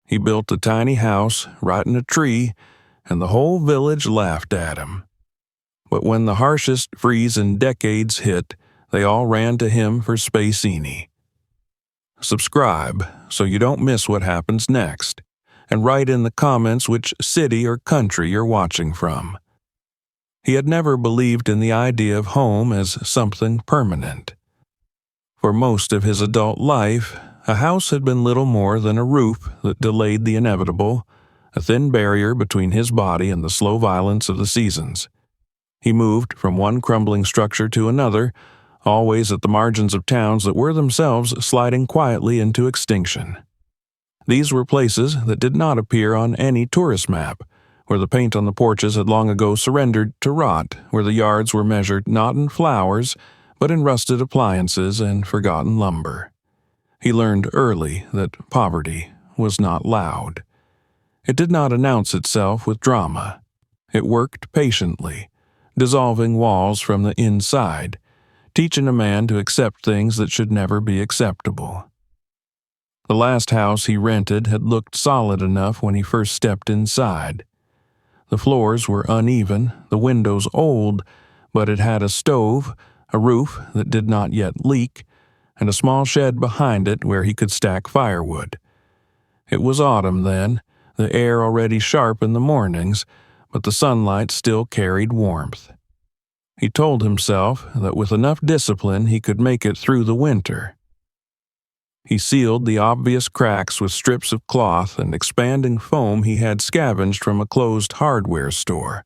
He built a tiny house right in a tree, and the whole village laughed at him. But when the harshest freeze in decades hit, they all ran to him for Spacini. Subscribe so you don't miss what happens next, and write in the comments which city or country you're watching from. He had never believed in the idea of home as something permanent. For most of his adult life, a house had been little more than a roof that delayed the inevitable, a thin barrier between his body and the slow violence of the seasons. He moved from one crumbling structure to another, always at the margins of towns that were themselves sliding quietly into extinction. These were places that did not appear on any tourist map, where the paint on the porches had long ago surrendered to rot, where the yards were measured not in flowers, but in rusted appliances and forgotten lumber. He learned early that poverty was not loud. It did not announce itself with drama. It worked patiently, dissolving walls from the inside, teaching a man to accept things that should never be acceptable. The last house he rented had looked solid enough when he first stepped inside. The floors were uneven, the windows old, but it had a stove, a roof that did not yet leak, and a small shed behind it where he could stack firewood. It was autumn then, the air already sharp in the mornings, but the sunlight still carried warmth. He told himself that with enough discipline he could make it through the winter. He sealed the obvious cracks with strips of cloth and expanding foam he had scavenged from a closed hardware store,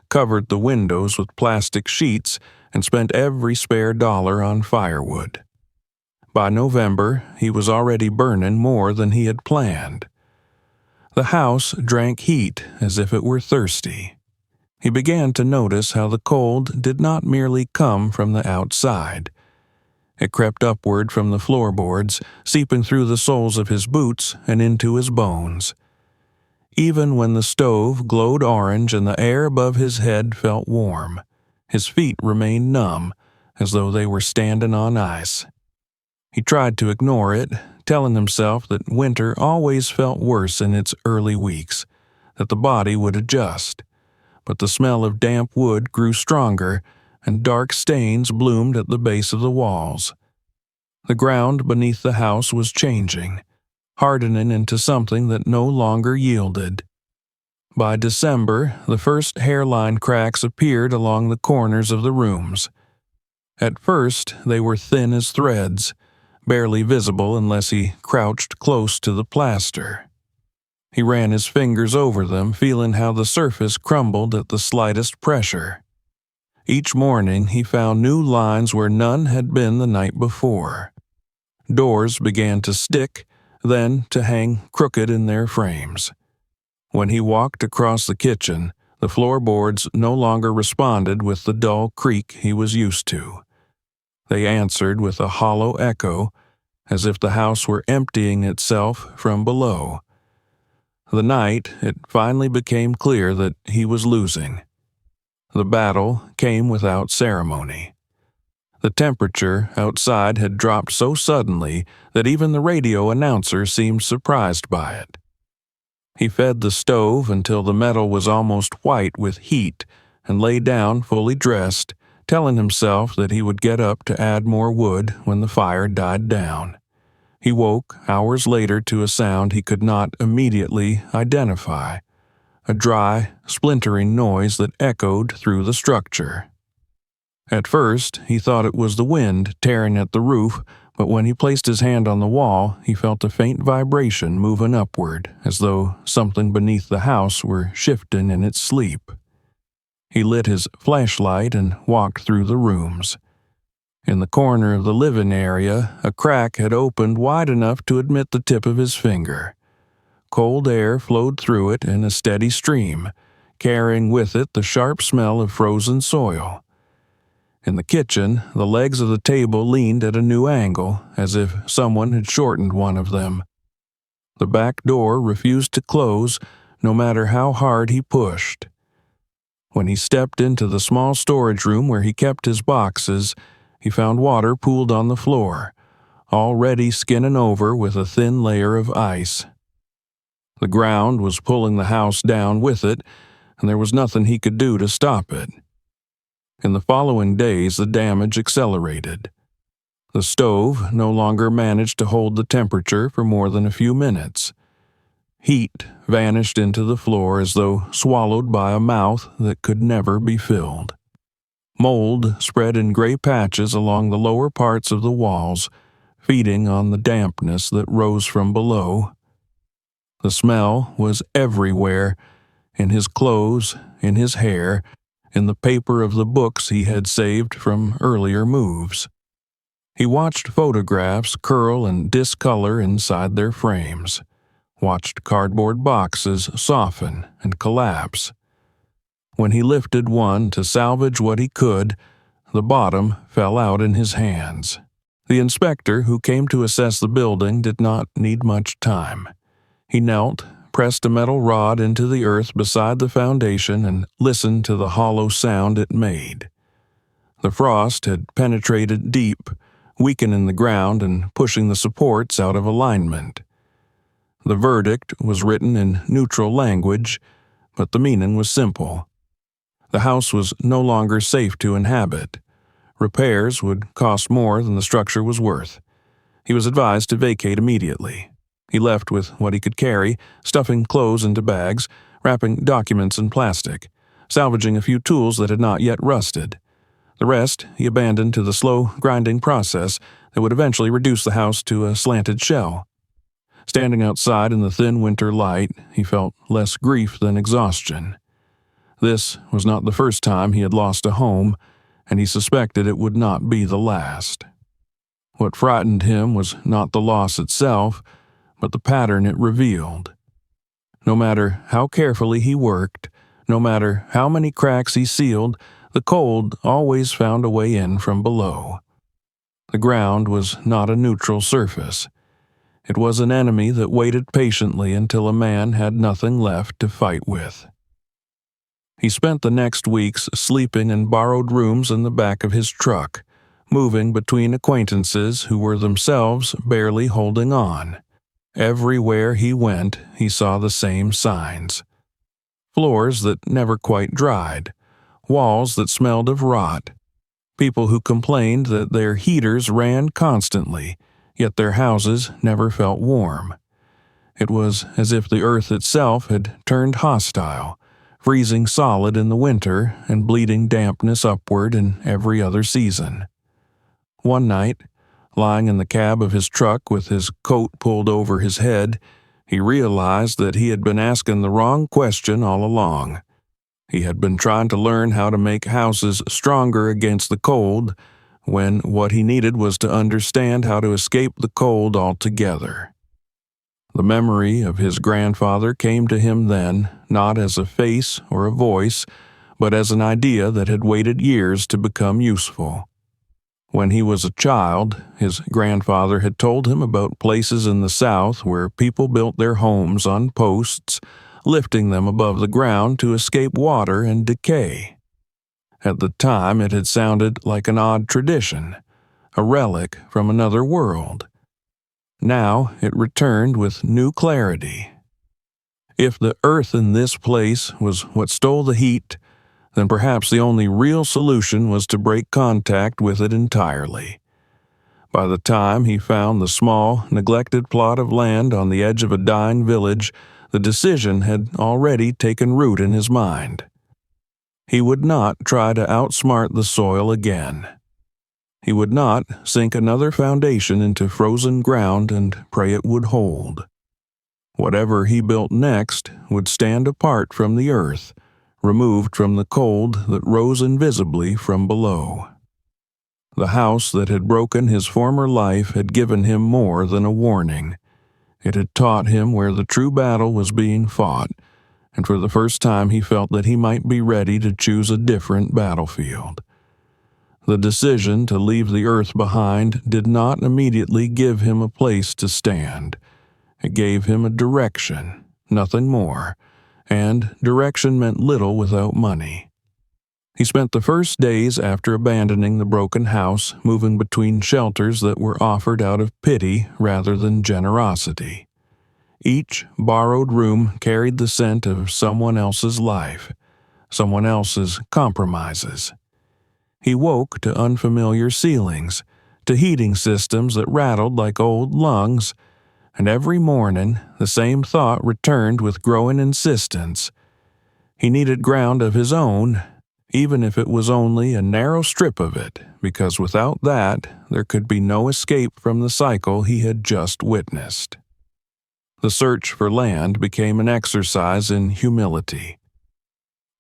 covered the windows with plastic sheets, and spent every spare dollar on firewood. By November, he was already burning more than he had planned. The house drank heat as if it were thirsty. He began to notice how the cold did not merely come from the outside. It crept upward from the floorboards, seeping through the soles of his boots and into his bones. Even when the stove glowed orange and the air above his head felt warm, his feet remained numb, as though they were standing on ice. He tried to ignore it, telling himself that winter always felt worse in its early weeks, that the body would adjust. But the smell of damp wood grew stronger, and dark stains bloomed at the base of the walls. The ground beneath the house was changing, hardening into something that no longer yielded. By December, the first hairline cracks appeared along the corners of the rooms. At first, they were thin as threads, barely visible unless he crouched close to the plaster. He ran his fingers over them, feeling how the surface crumbled at the slightest pressure. Each morning he found new lines where none had been the night before. Doors began to stick, then to hang crooked in their frames. When he walked across the kitchen, the floorboards no longer responded with the dull creak he was used to. They answered with a hollow echo, as if the house were emptying itself from below. The night, it finally became clear that he was losing. The battle came without ceremony. The temperature outside had dropped so suddenly that even the radio announcer seemed surprised by it. He fed the stove until the metal was almost white with heat and lay down fully dressed, telling himself that he would get up to add more wood when the fire died down. He woke hours later to a sound he could not immediately identify, a dry, splintering noise that echoed through the structure. At first, he thought it was the wind tearing at the roof, but when he placed his hand on the wall, he felt a faint vibration moving upward, as though something beneath the house were shifting in its sleep. He lit his flashlight and walked through the rooms. In the corner of the living area, a crack had opened wide enough to admit the tip of his finger. Cold air flowed through it in a steady stream, carrying with it the sharp smell of frozen soil. In the kitchen, the legs of the table leaned at a new angle, as if someone had shortened one of them. The back door refused to close, no matter how hard he pushed. When he stepped into the small storage room where he kept his boxes, he found water pooled on the floor, already skinning over with a thin layer of ice. The ground was pulling the house down with it, and there was nothing he could do to stop it. In the following days, the damage accelerated. The stove no longer managed to hold the temperature for more than a few minutes. Heat vanished into the floor as though swallowed by a mouth that could never be filled. Mold spread in gray patches along the lower parts of the walls, feeding on the dampness that rose from below. The smell was everywhere, in his clothes, in his hair, in the paper of the books he had saved from earlier moves. He watched photographs curl and discolor inside their frames, watched cardboard boxes soften and collapse. When he lifted one to salvage what he could, the bottom fell out in his hands. The inspector who came to assess the building did not need much time. He knelt, pressed a metal rod into the earth beside the foundation, and listened to the hollow sound it made. The frost had penetrated deep, weakening the ground and pushing the supports out of alignment. The verdict was written in neutral language, but the meaning was simple. The house was no longer safe to inhabit. Repairs would cost more than the structure was worth. He was advised to vacate immediately. He left with what he could carry, stuffing clothes into bags, wrapping documents in plastic, salvaging a few tools that had not yet rusted. The rest he abandoned to the slow, grinding process that would eventually reduce the house to a slanted shell. Standing outside in the thin winter light, he felt less grief than exhaustion. This was not the first time he had lost a home, and he suspected it would not be the last. What frightened him was not the loss itself, but the pattern it revealed. No matter how carefully he worked, no matter how many cracks he sealed, the cold always found a way in from below. The ground was not a neutral surface. It was an enemy that waited patiently until a man had nothing left to fight with. He spent the next weeks sleeping in borrowed rooms in the back of his truck, moving between acquaintances who were themselves barely holding on. Everywhere he went, he saw the same signs. Floors that never quite dried, walls that smelled of rot, people who complained that their heaters ran constantly, yet their houses never felt warm. It was as if the earth itself had turned hostile, freezing solid in the winter and bleeding dampness upward in every other season. One night, lying in the cab of his truck with his coat pulled over his head, he realized that he had been asking the wrong question all along. He had been trying to learn how to make houses stronger against the cold, when what he needed was to understand how to escape the cold altogether. The memory of his grandfather came to him then, not as a face or a voice, but as an idea that had waited years to become useful. When he was a child, his grandfather had told him about places in the South where people built their homes on posts, lifting them above the ground to escape water and decay. At the time, it had sounded like an odd tradition, a relic from another world. Now it returned with new clarity. If the earth in this place was what stole the heat, then perhaps the only real solution was to break contact with it entirely. By the time he found the small, neglected plot of land on the edge of a dying village, the decision had already taken root in his mind. He would not try to outsmart the soil again. He would not sink another foundation into frozen ground and pray it would hold. Whatever he built next would stand apart from the earth, removed from the cold that rose invisibly from below. The house that had broken his former life had given him more than a warning. It had taught him where the true battle was being fought, and for the first time he felt that he might be ready to choose a different battlefield. The decision to leave the earth behind did not immediately give him a place to stand. It gave him a direction, nothing more, and direction meant little without money. He spent the first days after abandoning the broken house moving between shelters that were offered out of pity rather than generosity. Each borrowed room carried the scent of someone else's life, someone else's compromises. He woke to unfamiliar ceilings, to heating systems that rattled like old lungs, and every morning the same thought returned with growing insistence. He needed ground of his own, even if it was only a narrow strip of it, because without that there could be no escape from the cycle he had just witnessed. The search for land became an exercise in humility.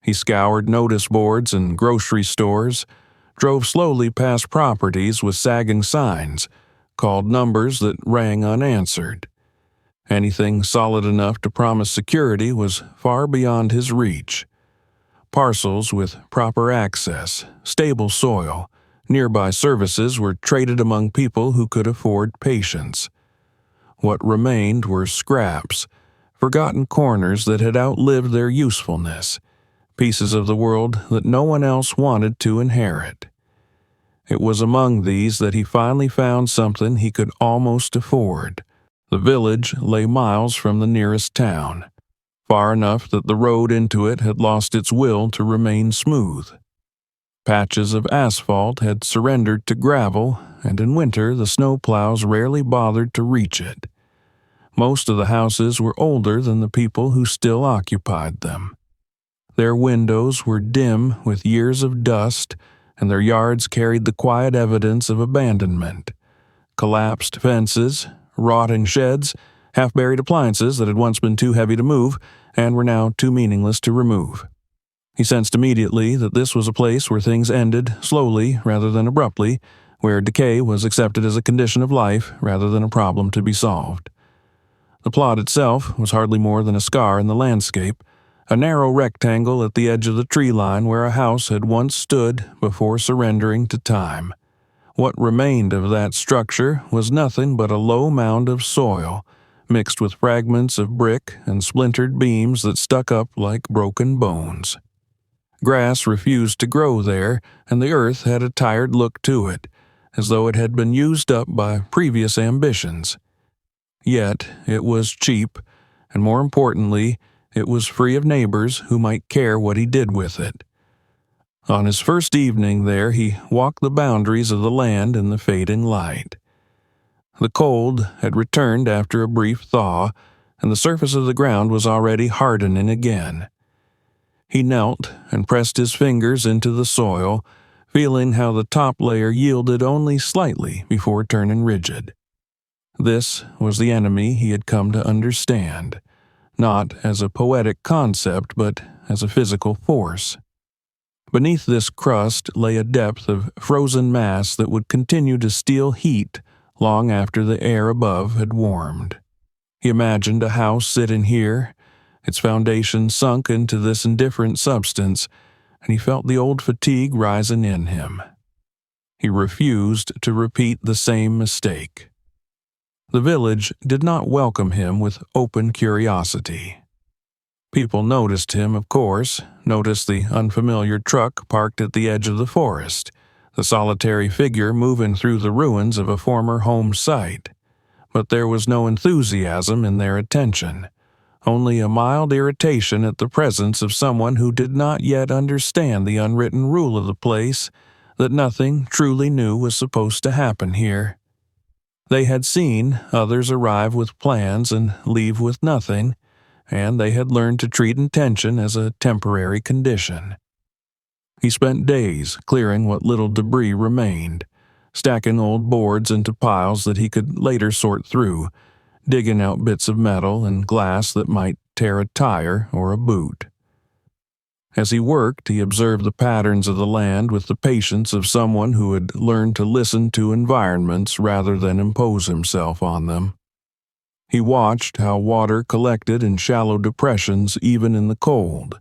He scoured notice boards and grocery stores, drove slowly past properties with sagging signs, called numbers that rang unanswered. Anything solid enough to promise security was far beyond his reach. Parcels with proper access, stable soil, nearby services were traded among people who could afford patience. What remained were scraps, forgotten corners that had outlived their usefulness, pieces of the world that no one else wanted to inherit. It was among these that he finally found something he could almost afford. The village lay miles from the nearest town, far enough that the road into it had lost its will to remain smooth. Patches of asphalt had surrendered to gravel, and in winter the snowplows rarely bothered to reach it. Most of the houses were older than the people who still occupied them. Their windows were dim with years of dust, and their yards carried the quiet evidence of abandonment. Collapsed fences, rotting sheds, half-buried appliances that had once been too heavy to move and were now too meaningless to remove. He sensed immediately that this was a place where things ended slowly rather than abruptly, where decay was accepted as a condition of life rather than a problem to be solved. The plot itself was hardly more than a scar in the landscape, a narrow rectangle at the edge of the tree line where a house had once stood before surrendering to time. What remained of that structure was nothing but a low mound of soil, mixed with fragments of brick and splintered beams that stuck up like broken bones. Grass refused to grow there, and the earth had a tired look to it, as though it had been used up by previous ambitions. Yet it was cheap, and more importantly, it was free of neighbors who might care what he did with it. On his first evening there, he walked the boundaries of the land in the fading light. The cold had returned after a brief thaw, and the surface of the ground was already hardening again. He knelt and pressed his fingers into the soil, feeling how the top layer yielded only slightly before turning rigid. This was the enemy he had come to understand, not as a poetic concept, but as a physical force. Beneath this crust lay a depth of frozen mass that would continue to steal heat long after the air above had warmed. He imagined a house sitting here, its foundation sunk into this indifferent substance, and he felt the old fatigue rising in him. He refused to repeat the same mistake. The village did not welcome him with open curiosity. People noticed him, of course, noticed the unfamiliar truck parked at the edge of the forest, the solitary figure moving through the ruins of a former home site. But there was no enthusiasm in their attention, only a mild irritation at the presence of someone who did not yet understand the unwritten rule of the place, that nothing truly new was supposed to happen here. They had seen others arrive with plans and leave with nothing, and they had learned to treat intention as a temporary condition. He spent days clearing what little debris remained, stacking old boards into piles that he could later sort through, digging out bits of metal and glass that might tear a tire or a boot. As he worked, he observed the patterns of the land with the patience of someone who had learned to listen to environments rather than impose himself on them. He watched how water collected in shallow depressions even in the cold,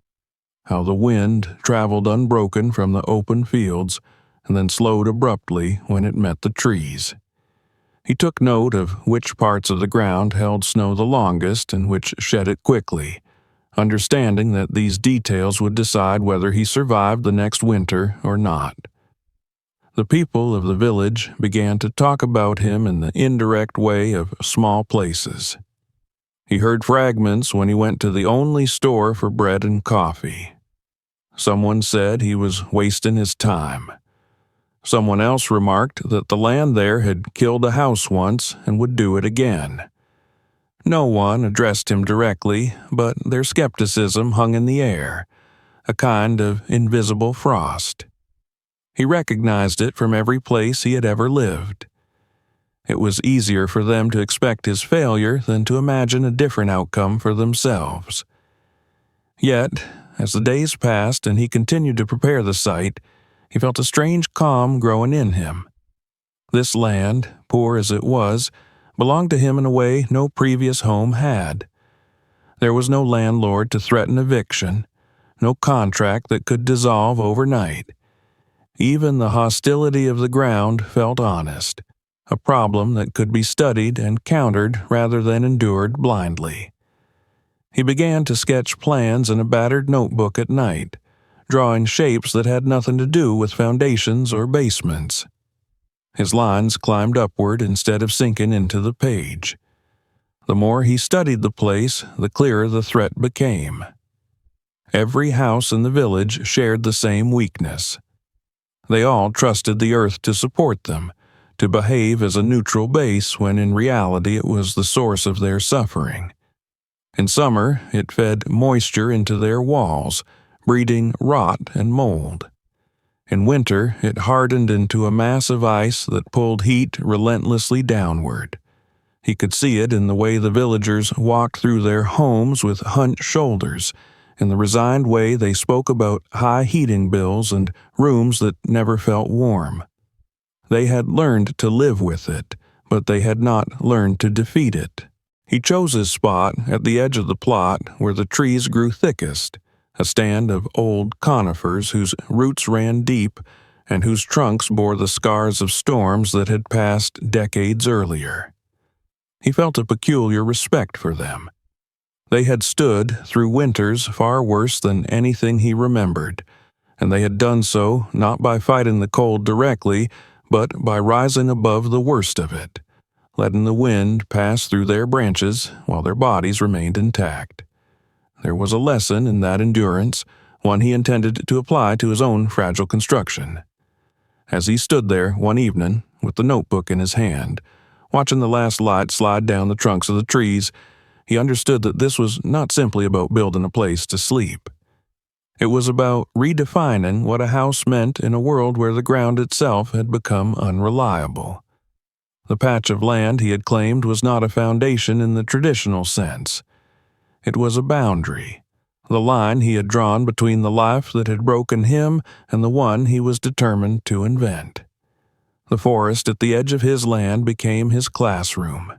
how the wind traveled unbroken from the open fields and then slowed abruptly when it met the trees. He took note of which parts of the ground held snow the longest and which shed it quickly, understanding that these details would decide whether he survived the next winter or not. The people of the village began to talk about him in the indirect way of small places. He heard fragments when he went to the only store for bread and coffee. Someone said he was wasting his time. Someone else remarked that the land there had killed a house once and would do it again. No one addressed him directly, but their skepticism hung in the air, a kind of invisible frost. He recognized it from every place he had ever lived. It was easier for them to expect his failure than to imagine a different outcome for themselves. Yet, as the days passed and he continued to prepare the site, he felt a strange calm growing in him. This land, poor as it was, belonged to him in a way no previous home had. There was no landlord to threaten eviction, no contract that could dissolve overnight. Even the hostility of the ground felt honest, a problem that could be studied and countered rather than endured blindly. He began to sketch plans in a battered notebook at night, drawing shapes that had nothing to do with foundations or basements. His lines climbed upward instead of sinking into the page. The more he studied the place, the clearer the threat became. Every house in the village shared the same weakness. They all trusted the earth to support them, to behave as a neutral base when in reality it was the source of their suffering. In summer, it fed moisture into their walls, breeding rot and mold. In winter, it hardened into a mass of ice that pulled heat relentlessly downward. He could see it in the way the villagers walked through their homes with hunched shoulders, in the resigned way they spoke about high heating bills and rooms that never felt warm. They had learned to live with it, but they had not learned to defeat it. He chose his spot at the edge of the plot where the trees grew thickest, a stand of old conifers whose roots ran deep and whose trunks bore the scars of storms that had passed decades earlier. He felt a peculiar respect for them. They had stood through winters far worse than anything he remembered, and they had done so not by fighting the cold directly, but by rising above the worst of it, letting the wind pass through their branches while their bodies remained intact. There was a lesson in that endurance, one he intended to apply to his own fragile construction. As he stood there one evening, with the notebook in his hand, watching the last light slide down the trunks of the trees, he understood that this was not simply about building a place to sleep. It was about redefining what a house meant in a world where the ground itself had become unreliable. The patch of land he had claimed was not a foundation in the traditional sense. It was a boundary, the line he had drawn between the life that had broken him and the one he was determined to invent. The forest at the edge of his land became his classroom.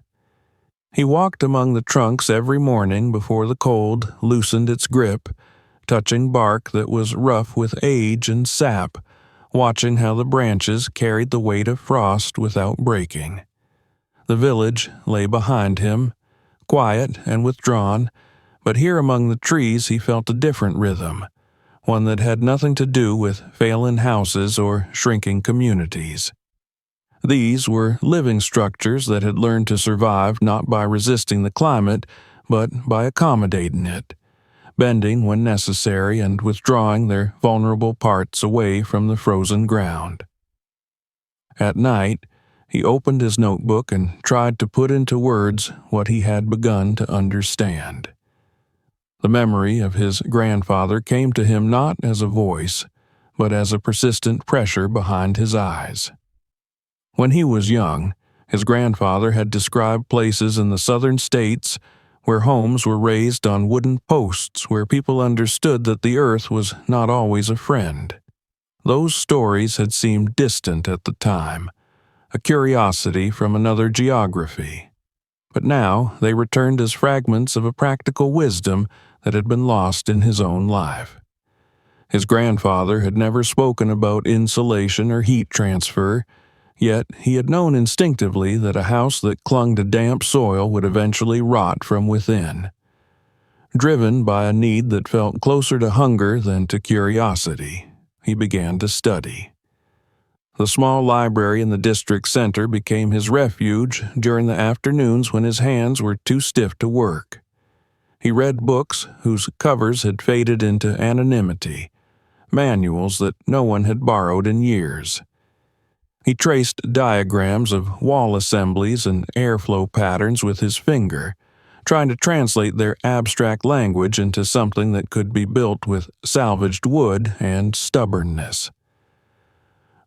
He walked among the trunks every morning before the cold loosened its grip, touching bark that was rough with age and sap, watching how the branches carried the weight of frost without breaking. The village lay behind him, quiet and withdrawn, but here among the trees he felt a different rhythm, one that had nothing to do with failing houses or shrinking communities. These were living structures that had learned to survive not by resisting the climate, but by accommodating it, bending when necessary and withdrawing their vulnerable parts away from the frozen ground. At night, he opened his notebook and tried to put into words what he had begun to understand. The memory of his grandfather came to him not as a voice, but as a persistent pressure behind his eyes. When he was young, his grandfather had described places in the southern states where homes were raised on wooden posts where people understood that the earth was not always a friend. Those stories had seemed distant at the time, a curiosity from another geography. But now they returned as fragments of a practical wisdom that had been lost in his own life. His grandfather had never spoken about insulation or heat transfer, yet he had known instinctively that a house that clung to damp soil would eventually rot from within. Driven by a need that felt closer to hunger than to curiosity, he began to study. The small library in the district center became his refuge during the afternoons when his hands were too stiff to work. He read books whose covers had faded into anonymity, manuals that no one had borrowed in years. He traced diagrams of wall assemblies and airflow patterns with his finger, trying to translate their abstract language into something that could be built with salvaged wood and stubbornness.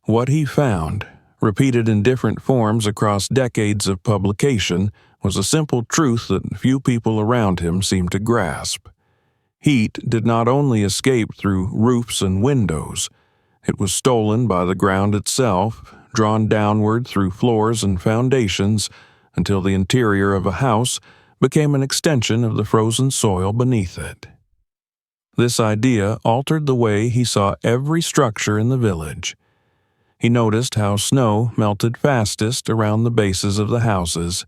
What he found, repeated in different forms across decades of publication, was a simple truth that few people around him seemed to grasp. Heat did not only escape through roofs and windows. It was stolen by the ground itself, drawn downward through floors and foundations until the interior of a house became an extension of the frozen soil beneath it. This idea altered the way he saw every structure in the village. He noticed how snow melted fastest around the bases of the houses,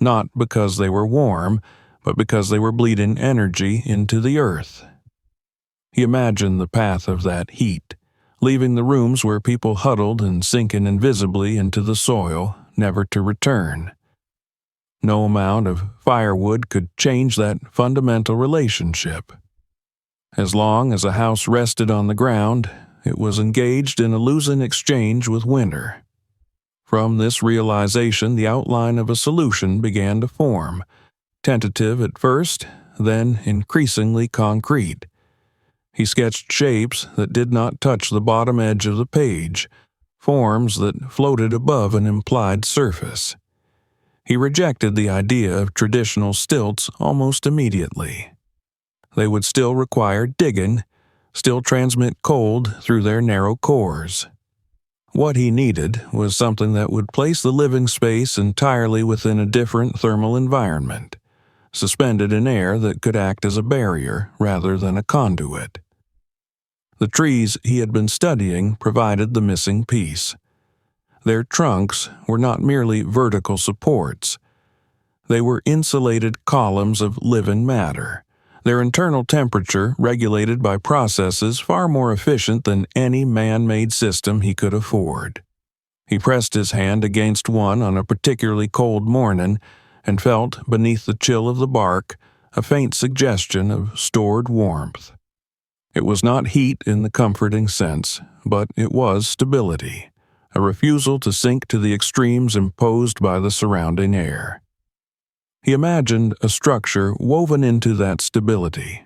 not because they were warm, but because they were bleeding energy into the earth. He imagined the path of that heat, leaving the rooms where people huddled and sinking invisibly into the soil, never to return. No amount of firewood could change that fundamental relationship. As long as a house rested on the ground, it was engaged in a losing exchange with winter. From this realization, the outline of a solution began to form, tentative at first, then increasingly concrete. He sketched shapes that did not touch the bottom edge of the page, forms that floated above an implied surface. He rejected the idea of traditional stilts almost immediately. They would still require digging, still transmit cold through their narrow cores. What he needed was something that would place the living space entirely within a different thermal environment, suspended in air that could act as a barrier rather than a conduit. The trees he had been studying provided the missing piece. Their trunks were not merely vertical supports. They were insulated columns of living matter, their internal temperature regulated by processes far more efficient than any man-made system he could afford. He pressed his hand against one on a particularly cold morning and felt, beneath the chill of the bark, a faint suggestion of stored warmth. It was not heat in the comforting sense, but it was stability, a refusal to sink to the extremes imposed by the surrounding air. He imagined a structure woven into that stability,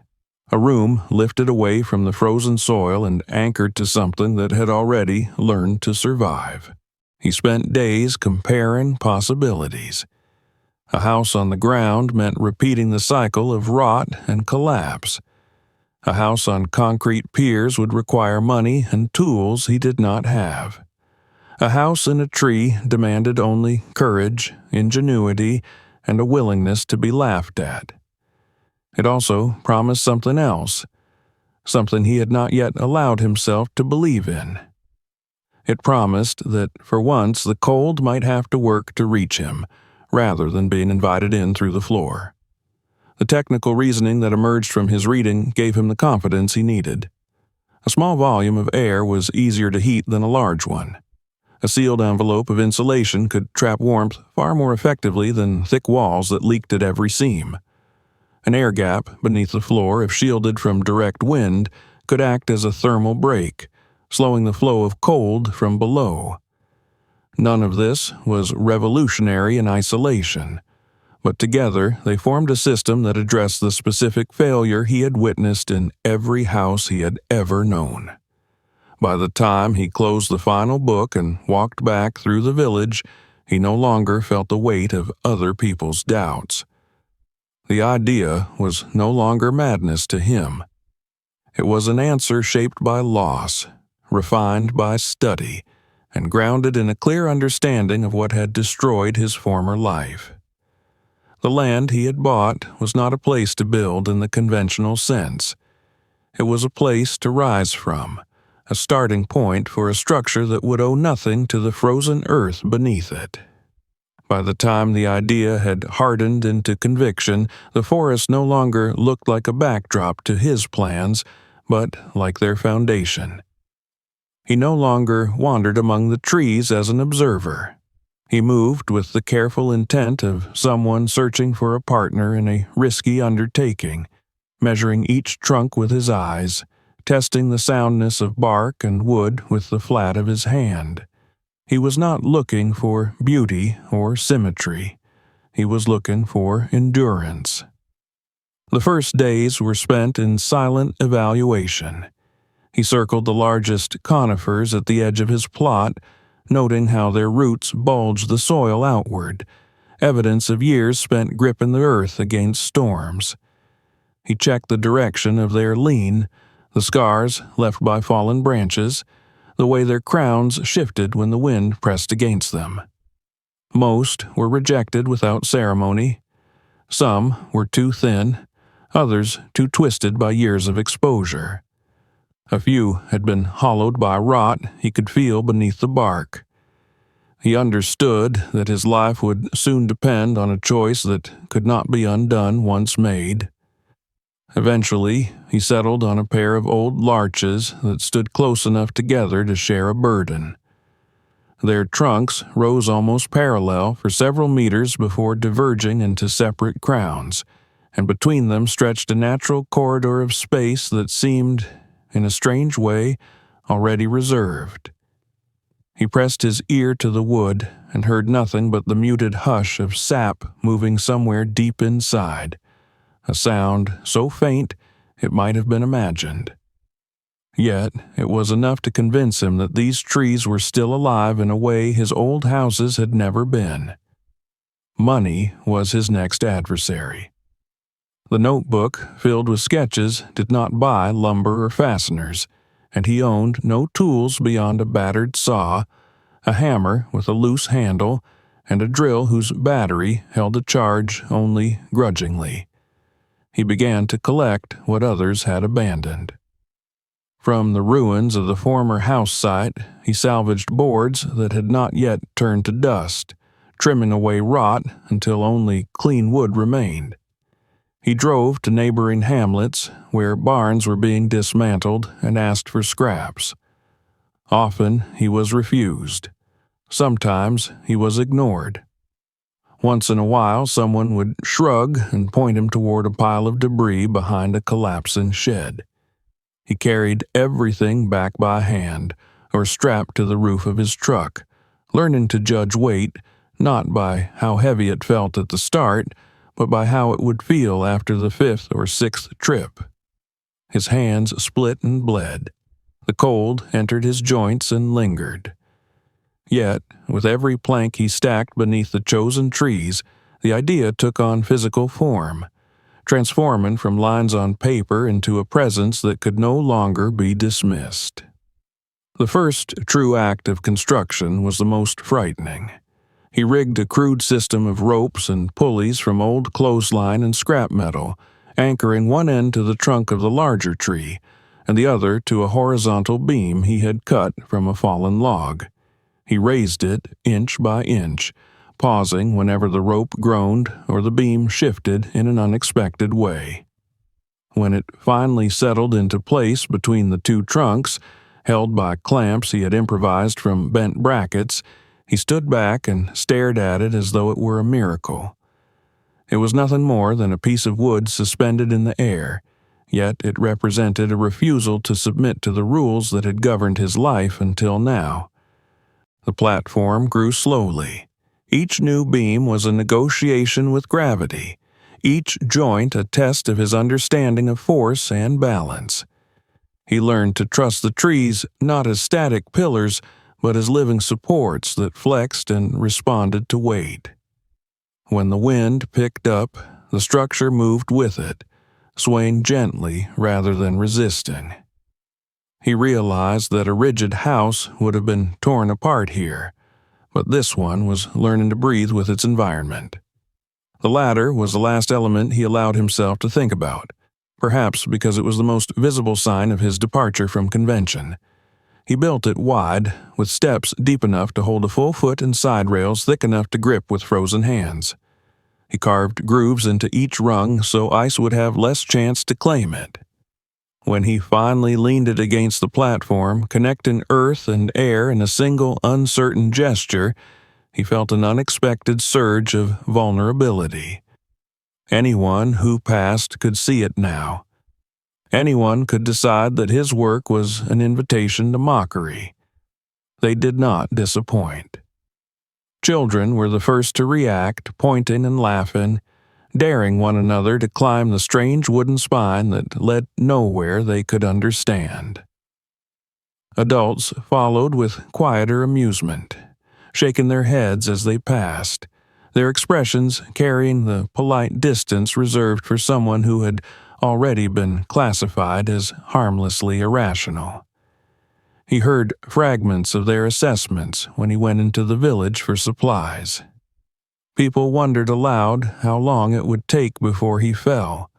a room lifted away from the frozen soil and anchored to something that had already learned to survive. He spent days comparing possibilities. A house on the ground meant repeating the cycle of rot and collapse. A house on concrete piers would require money and tools he did not have. A house in a tree demanded only courage, ingenuity, and a willingness to be laughed at. It also promised something else, something he had not yet allowed himself to believe in. It promised that, for once, the cold might have to work to reach him, rather than being invited in through the floor. The technical reasoning that emerged from his reading gave him the confidence he needed. A small volume of air was easier to heat than a large one. A sealed envelope of insulation could trap warmth far more effectively than thick walls that leaked at every seam. An air gap beneath the floor, if shielded from direct wind, could act as a thermal break, slowing the flow of cold from below. None of this was revolutionary in isolation, but together they formed a system that addressed the specific failure he had witnessed in every house he had ever known. By the time he closed the final book and walked back through the village, he no longer felt the weight of other people's doubts. The idea was no longer madness to him. It was an answer shaped by loss, refined by study, and grounded in a clear understanding of what had destroyed his former life. The land he had bought was not a place to build in the conventional sense. It was a place to rise from, a starting point for a structure that would owe nothing to the frozen earth beneath it. By the time the idea had hardened into conviction, the forest no longer looked like a backdrop to his plans, but like their foundation. He no longer wandered among the trees as an observer. He moved with the careful intent of someone searching for a partner in a risky undertaking, measuring each trunk with his eyes, testing the soundness of bark and wood with the flat of his hand. He was not looking for beauty or symmetry. He was looking for endurance. The first days were spent in silent evaluation. He circled the largest conifers at the edge of his plot, noting how their roots bulged the soil outward, evidence of years spent gripping the earth against storms. He checked the direction of their lean, the scars left by fallen branches, the way their crowns shifted when the wind pressed against them. Most were rejected without ceremony. Some were too thin, others too twisted by years of exposure. A few had been hollowed by rot he could feel beneath the bark. He understood that his life would soon depend on a choice that could not be undone once made. Eventually, he settled on a pair of old larches that stood close enough together to share a burden. Their trunks rose almost parallel for several meters before diverging into separate crowns, and between them stretched a natural corridor of space that seemed, in a strange way, already reserved. He pressed his ear to the wood and heard nothing but the muted hush of sap moving somewhere deep inside, a sound so faint it might have been imagined. Yet it was enough to convince him that these trees were still alive in a way his old houses had never been. Money was his next adversary. The notebook, filled with sketches, did not buy lumber or fasteners, and he owned no tools beyond a battered saw, a hammer with a loose handle, and a drill whose battery held a charge only grudgingly. He began to collect what others had abandoned. From the ruins of the former house site, he salvaged boards that had not yet turned to dust, trimming away rot until only clean wood remained. He drove to neighboring hamlets where barns were being dismantled and asked for scraps. Often he was refused. Sometimes he was ignored. Once in a while, someone would shrug and point him toward a pile of debris behind a collapsing shed. He carried everything back by hand or strapped to the roof of his truck, learning to judge weight not by how heavy it felt at the start, but by how it would feel after the 5th or 6th trip. His hands split and bled. The cold entered his joints and lingered. Yet, with every plank he stacked beneath the chosen trees, the idea took on physical form, transforming from lines on paper into a presence that could no longer be dismissed. The first true act of construction was the most frightening. He rigged a crude system of ropes and pulleys from old clothesline and scrap metal, anchoring one end to the trunk of the larger tree, and the other to a horizontal beam he had cut from a fallen log. He raised it inch by inch, pausing whenever the rope groaned or the beam shifted in an unexpected way. When it finally settled into place between the two trunks, held by clamps he had improvised from bent brackets, he stood back and stared at it as though it were a miracle. It was nothing more than a piece of wood suspended in the air, yet it represented a refusal to submit to the rules that had governed his life until now. The platform grew slowly. Each new beam was a negotiation with gravity, each joint a test of his understanding of force and balance. He learned to trust the trees not as static pillars, but as living supports that flexed and responded to weight. When the wind picked up, the structure moved with it, swaying gently rather than resisting. He realized that a rigid house would have been torn apart here, but this one was learning to breathe with its environment. The latter was the last element he allowed himself to think about, perhaps because it was the most visible sign of his departure from convention. He built it wide, with steps deep enough to hold a full foot and side rails thick enough to grip with frozen hands. He carved grooves into each rung so ice would have less chance to claim it. When he finally leaned it against the platform, connecting earth and air in a single uncertain gesture, he felt an unexpected surge of vulnerability. Anyone who passed could see it now. Anyone could decide that his work was an invitation to mockery. They did not disappoint. Children were the first to react, pointing and laughing, daring one another to climb the strange wooden spine that led nowhere they could understand. Adults followed with quieter amusement, shaking their heads as they passed, their expressions carrying the polite distance reserved for someone who had already been classified as harmlessly irrational. He heard fragments of their assessments when he went into the village for supplies. People wondered aloud how long it would take before he fell.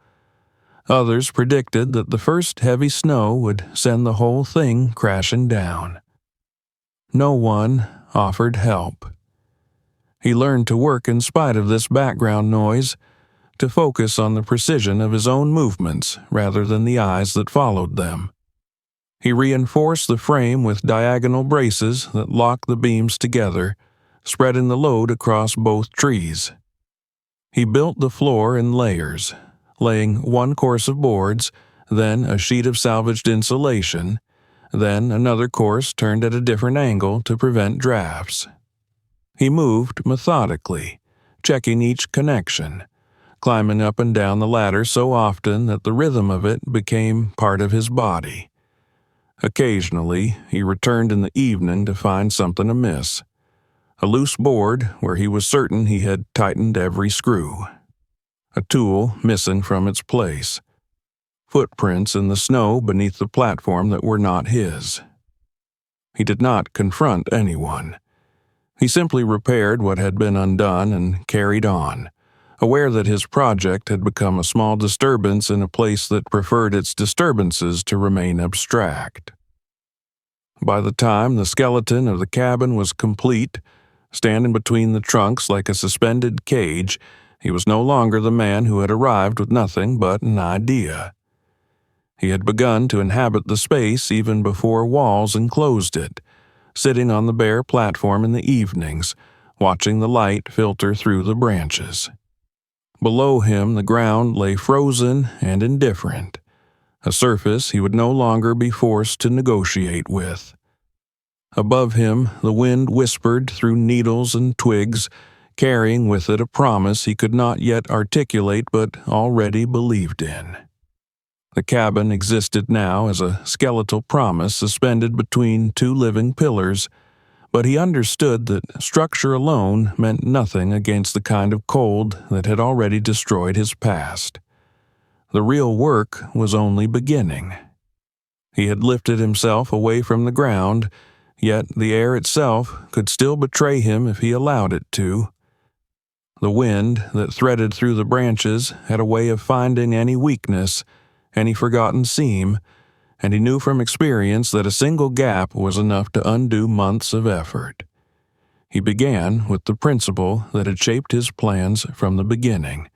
Others predicted that the first heavy snow would send the whole thing crashing down. No one offered help. He learned to work in spite of this background noise, to focus on the precision of his own movements rather than the eyes that followed them. He reinforced the frame with diagonal braces that locked the beams together, spreading the load across both trees. He built the floor in layers, laying one course of boards, then a sheet of salvaged insulation, then another course turned at a different angle to prevent drafts. He moved methodically, checking each connection, climbing up and down the ladder so often that the rhythm of it became part of his body. Occasionally, he returned in the evening to find something amiss. A loose board where he was certain he had tightened every screw. A tool missing from its place. Footprints in the snow beneath the platform that were not his. He did not confront anyone. He simply repaired what had been undone and carried on, aware that his project had become a small disturbance in a place that preferred its disturbances to remain abstract. By the time the skeleton of the cabin was complete, standing between the trunks like a suspended cage, he was no longer the man who had arrived with nothing but an idea. He had begun to inhabit the space even before walls enclosed it, sitting on the bare platform in the evenings, watching the light filter through the branches. Below him the ground lay frozen and indifferent, a surface he would no longer be forced to negotiate with. Above him the wind whispered through needles and twigs, carrying with it a promise he could not yet articulate but already believed in. The cabin existed now as a skeletal promise suspended between two living pillars, but he understood that structure alone meant nothing against the kind of cold that had already destroyed his past. The real work was only beginning. He had lifted himself away from the ground, yet the air itself could still betray him if he allowed it to. The wind that threaded through the branches had a way of finding any weakness, any forgotten seam, and he knew from experience that a single gap was enough to undo months of effort. He began with the principle that had shaped his plans from the beginning.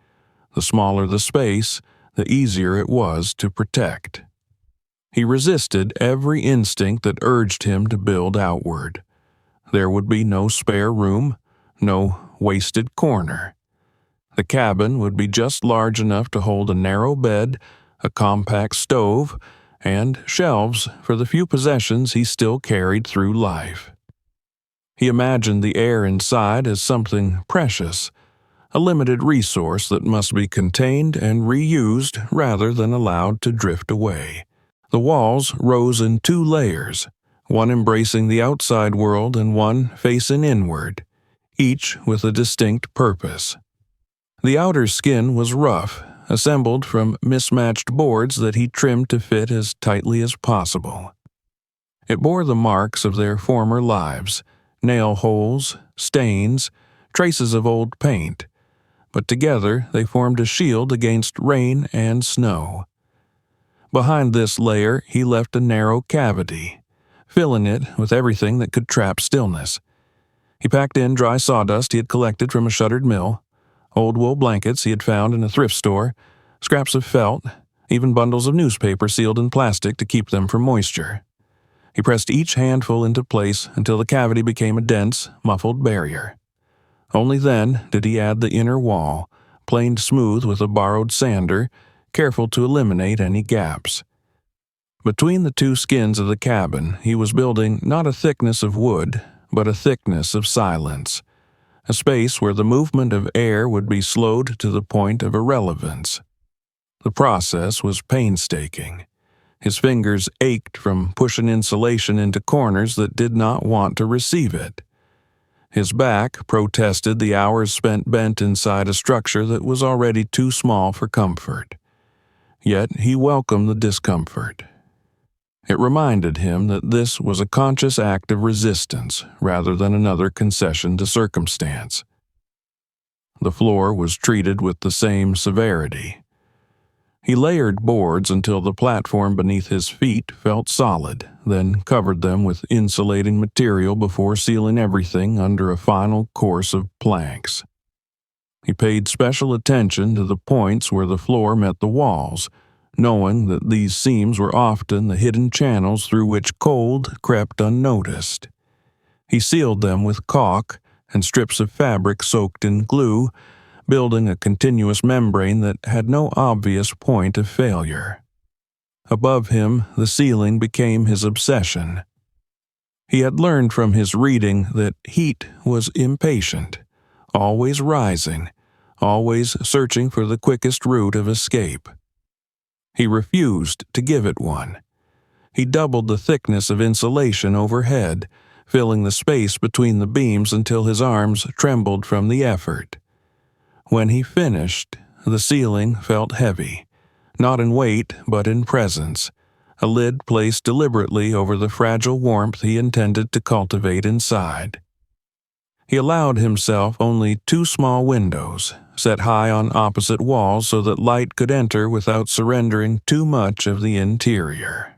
The smaller the space, the easier it was to protect. He resisted every instinct that urged him to build outward. There would be no spare room, no wasted corner. The cabin would be just large enough to hold a narrow bed, a compact stove, and shelves for the few possessions he still carried through life. He imagined the air inside as something precious, a limited resource that must be contained and reused rather than allowed to drift away. The walls rose in two layers, one embracing the outside world and one facing inward, each with a distinct purpose. The outer skin was rough, assembled from mismatched boards that he trimmed to fit as tightly as possible. It bore the marks of their former lives, nail holes, stains, traces of old paint, but together they formed a shield against rain and snow. Behind this layer he left a narrow cavity, filling it with everything that could trap stillness. He packed in dry sawdust he had collected from a shuttered mill, old wool blankets he had found in a thrift store, scraps of felt, even bundles of newspaper sealed in plastic to keep them from moisture. He pressed each handful into place until the cavity became a dense, muffled barrier. Only then did he add the inner wall, planed smooth with a borrowed sander, careful to eliminate any gaps. Between the two skins of the cabin, he was building not a thickness of wood, but a thickness of silence, a space where the movement of air would be slowed to the point of irrelevance. The process was painstaking. His fingers ached from pushing insulation into corners that did not want to receive it. His back protested the hours spent bent inside a structure that was already too small for comfort. Yet he welcomed the discomfort. It reminded him that this was a conscious act of resistance rather than another concession to circumstance. The floor was treated with the same severity. He layered boards until the platform beneath his feet felt solid, then covered them with insulating material before sealing everything under a final course of planks. He paid special attention to the points where the floor met the walls, knowing that these seams were often the hidden channels through which cold crept unnoticed. He sealed them with caulk and strips of fabric soaked in glue, building a continuous membrane that had no obvious point of failure. Above him, the ceiling became his obsession. He had learned from his reading that heat was impatient, always rising, always searching for the quickest route of escape. He refused to give it one. He doubled the thickness of insulation overhead, filling the space between the beams until his arms trembled from the effort. When he finished, the ceiling felt heavy, not in weight but in presence, a lid placed deliberately over the fragile warmth he intended to cultivate inside. He allowed himself only 2 small windows, set high on opposite walls so that light could enter without surrendering too much of the interior.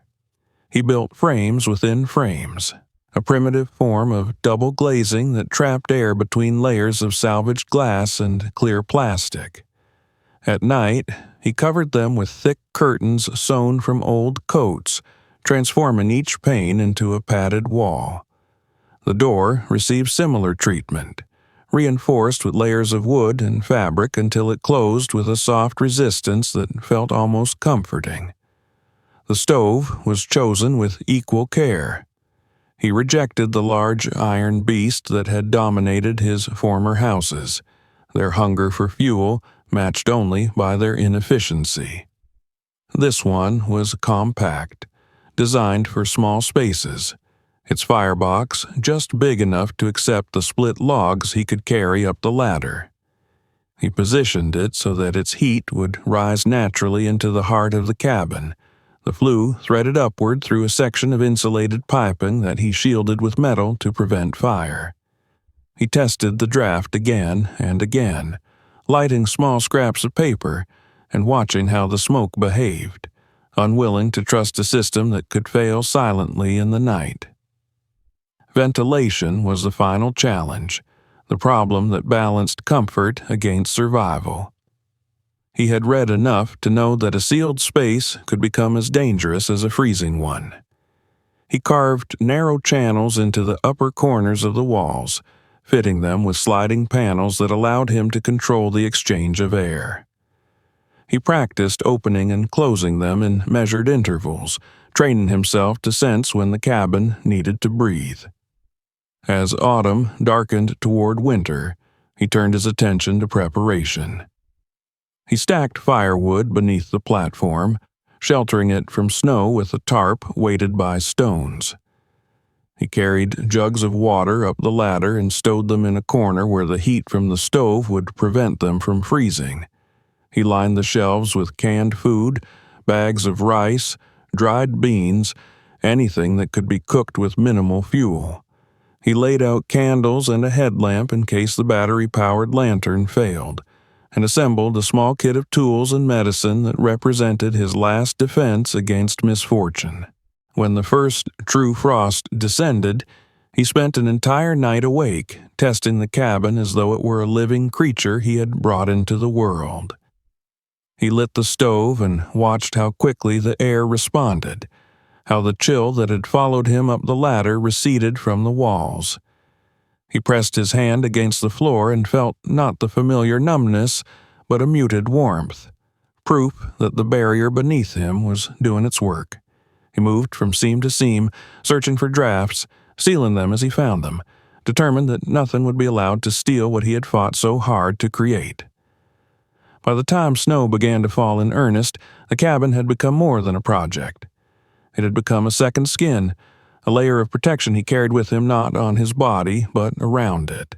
He built frames within frames, a primitive form of double glazing that trapped air between layers of salvaged glass and clear plastic. At night, he covered them with thick curtains sewn from old coats, transforming each pane into a padded wall. The door received similar treatment, reinforced with layers of wood and fabric until it closed with a soft resistance that felt almost comforting. The stove was chosen with equal care. He rejected the large iron beast that had dominated his former houses, their hunger for fuel matched only by their inefficiency. This one was compact, designed for small spaces, its firebox just big enough to accept the split logs he could carry up the ladder. He positioned it so that its heat would rise naturally into the heart of the cabin, the flue threaded upward through a section of insulated piping that he shielded with metal to prevent fire. He tested the draft again and again, lighting small scraps of paper and watching how the smoke behaved, unwilling to trust a system that could fail silently in the night. Ventilation was the final challenge, the problem that balanced comfort against survival. He had read enough to know that a sealed space could become as dangerous as a freezing one. He carved narrow channels into the upper corners of the walls, fitting them with sliding panels that allowed him to control the exchange of air. He practiced opening and closing them in measured intervals, training himself to sense when the cabin needed to breathe. As autumn darkened toward winter, he turned his attention to preparation. He stacked firewood beneath the platform, sheltering it from snow with a tarp weighted by stones. He carried jugs of water up the ladder and stowed them in a corner where the heat from the stove would prevent them from freezing. He lined the shelves with canned food, bags of rice, dried beans, anything that could be cooked with minimal fuel. He laid out candles and a headlamp in case the battery-powered lantern failed, and assembled a small kit of tools and medicine that represented his last defense against misfortune. When the first true frost descended, he spent an entire night awake, testing the cabin as though it were a living creature he had brought into the world. He lit the stove and watched how quickly the air responded, how the chill that had followed him up the ladder receded from the walls. He pressed his hand against the floor and felt not the familiar numbness, but a muted warmth, proof that the barrier beneath him was doing its work. He moved from seam to seam, searching for drafts, sealing them as he found them, determined that nothing would be allowed to steal what he had fought so hard to create. By the time snow began to fall in earnest, the cabin had become more than a project. It had become a second skin, a layer of protection he carried with him not on his body, but around it.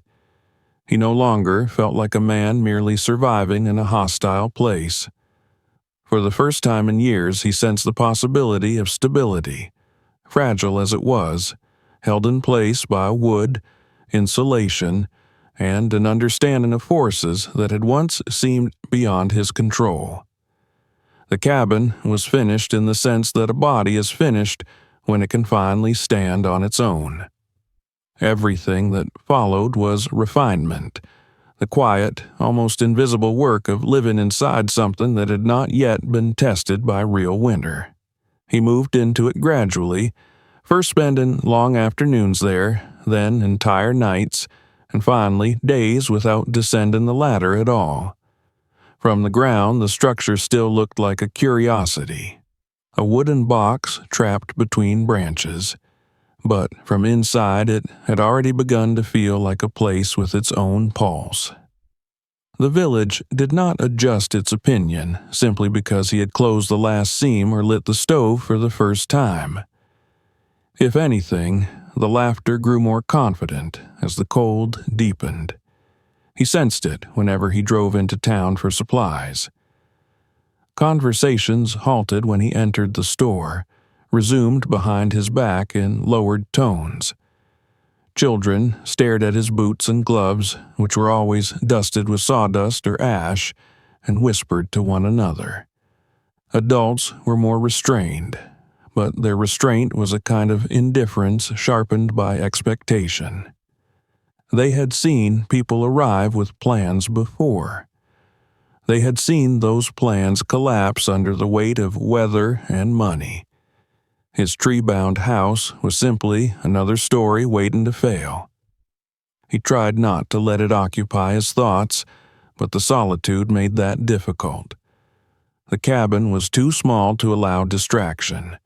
He no longer felt like a man merely surviving in a hostile place. For the first time in years, he sensed the possibility of stability, fragile as it was, held in place by wood, insulation, and an understanding of forces that had once seemed beyond his control. The cabin was finished in the sense that a body is finished when it can finally stand on its own. Everything that followed was refinement, the quiet, almost invisible work of living inside something that had not yet been tested by real winter. He moved into it gradually, first spending long afternoons there, then entire nights, and finally days without descending the ladder at all. From the ground, the structure still looked like a curiosity, a wooden box trapped between branches. But from inside it had already begun to feel like a place with its own pulse. The village did not adjust its opinion simply because he had closed the last seam or lit the stove for the first time. If anything, the laughter grew more confident as the cold deepened. He sensed it whenever he drove into town for supplies. Conversations halted when he entered the store, resumed behind his back in lowered tones. Children stared at his boots and gloves, which were always dusted with sawdust or ash, and whispered to one another. Adults were more restrained, but their restraint was a kind of indifference sharpened by expectation. They had seen people arrive with plans before. They had seen those plans collapse under the weight of weather and money. His tree-bound house was simply another story waiting to fail. He tried not to let it occupy his thoughts, but the solitude made that difficult. The cabin was too small to allow distraction.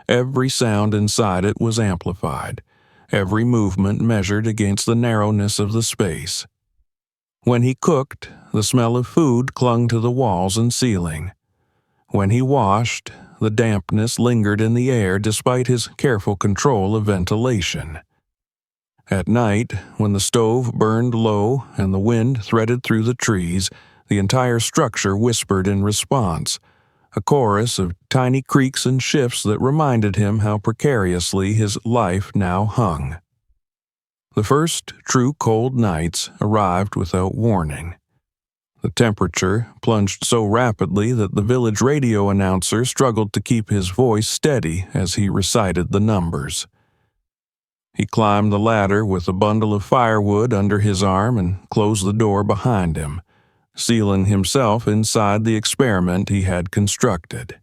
Every sound inside it was amplified, every movement measured against the narrowness of the space. When he cooked, the smell of food clung to the walls and ceiling. When he washed, the dampness lingered in the air despite his careful control of ventilation. At night, when the stove burned low and the wind threaded through the trees, the entire structure whispered in response, a chorus of tiny creaks and shifts that reminded him how precariously his life now hung. The first true cold nights arrived without warning. The temperature plunged so rapidly that the village radio announcer struggled to keep his voice steady as he recited the numbers. He climbed the ladder with a bundle of firewood under his arm and closed the door behind him, sealing himself inside the experiment he had constructed.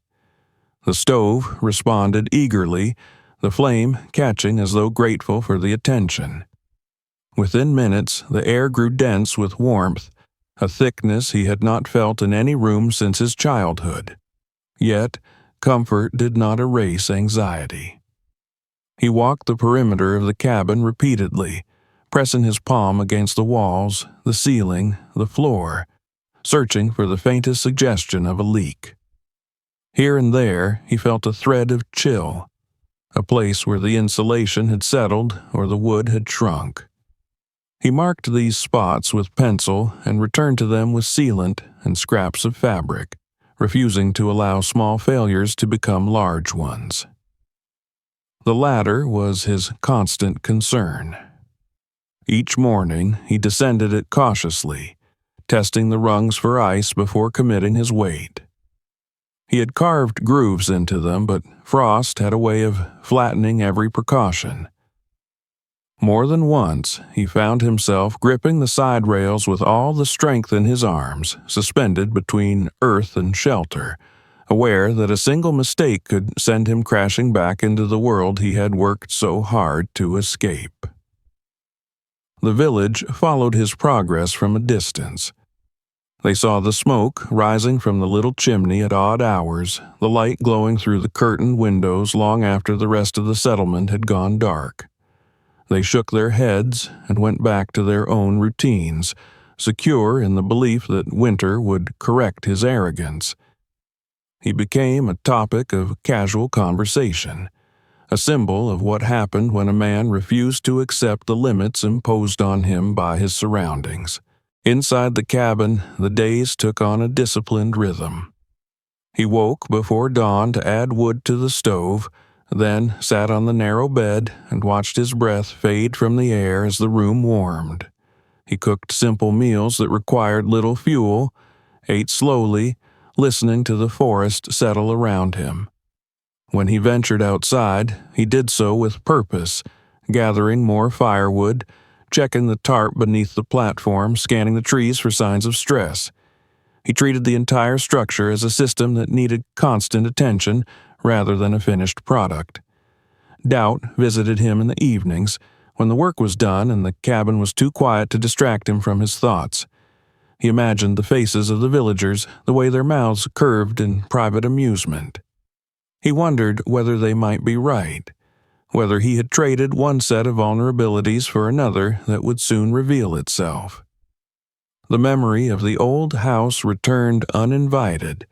The stove responded eagerly, the flame catching as though grateful for the attention. Within minutes, the air grew dense with warmth, a thickness he had not felt in any room since his childhood. Yet, comfort did not erase anxiety. He walked the perimeter of the cabin repeatedly, pressing his palm against the walls, the ceiling, the floor, searching for the faintest suggestion of a leak. Here and there, he felt a thread of chill, a place where the insulation had settled or the wood had shrunk. He marked these spots with pencil and returned to them with sealant and scraps of fabric, refusing to allow small failures to become large ones. The latter was his constant concern. Each morning he descended it cautiously, testing the rungs for ice before committing his weight. He had carved grooves into them, but frost had a way of flattening every precaution. More than once, he found himself gripping the side rails with all the strength in his arms, suspended between earth and shelter, aware that a single mistake could send him crashing back into the world he had worked so hard to escape. The village followed his progress from a distance. They saw the smoke rising from the little chimney at odd hours, the light glowing through the curtained windows long after the rest of the settlement had gone dark. They shook their heads and went back to their own routines, secure in the belief that winter would correct his arrogance. He became a topic of casual conversation, a symbol of what happened when a man refused to accept the limits imposed on him by his surroundings. Inside the cabin, the days took on a disciplined rhythm. He woke before dawn to add wood to the stove, then sat on the narrow bed and watched his breath fade from the air as the room warmed. He cooked simple meals that required little fuel, ate slowly, listening to the forest settle around him. When he ventured outside, he did so with purpose, gathering more firewood, checking the tarp beneath the platform, scanning the trees for signs of stress. He treated the entire structure as a system that needed constant attention rather than a finished product. Doubt visited him in the evenings, when the work was done and the cabin was too quiet to distract him from his thoughts. He imagined the faces of the villagers, the way their mouths curved in private amusement. He wondered whether they might be right, whether he had traded one set of vulnerabilities for another that would soon reveal itself. The memory of the old house returned uninvited,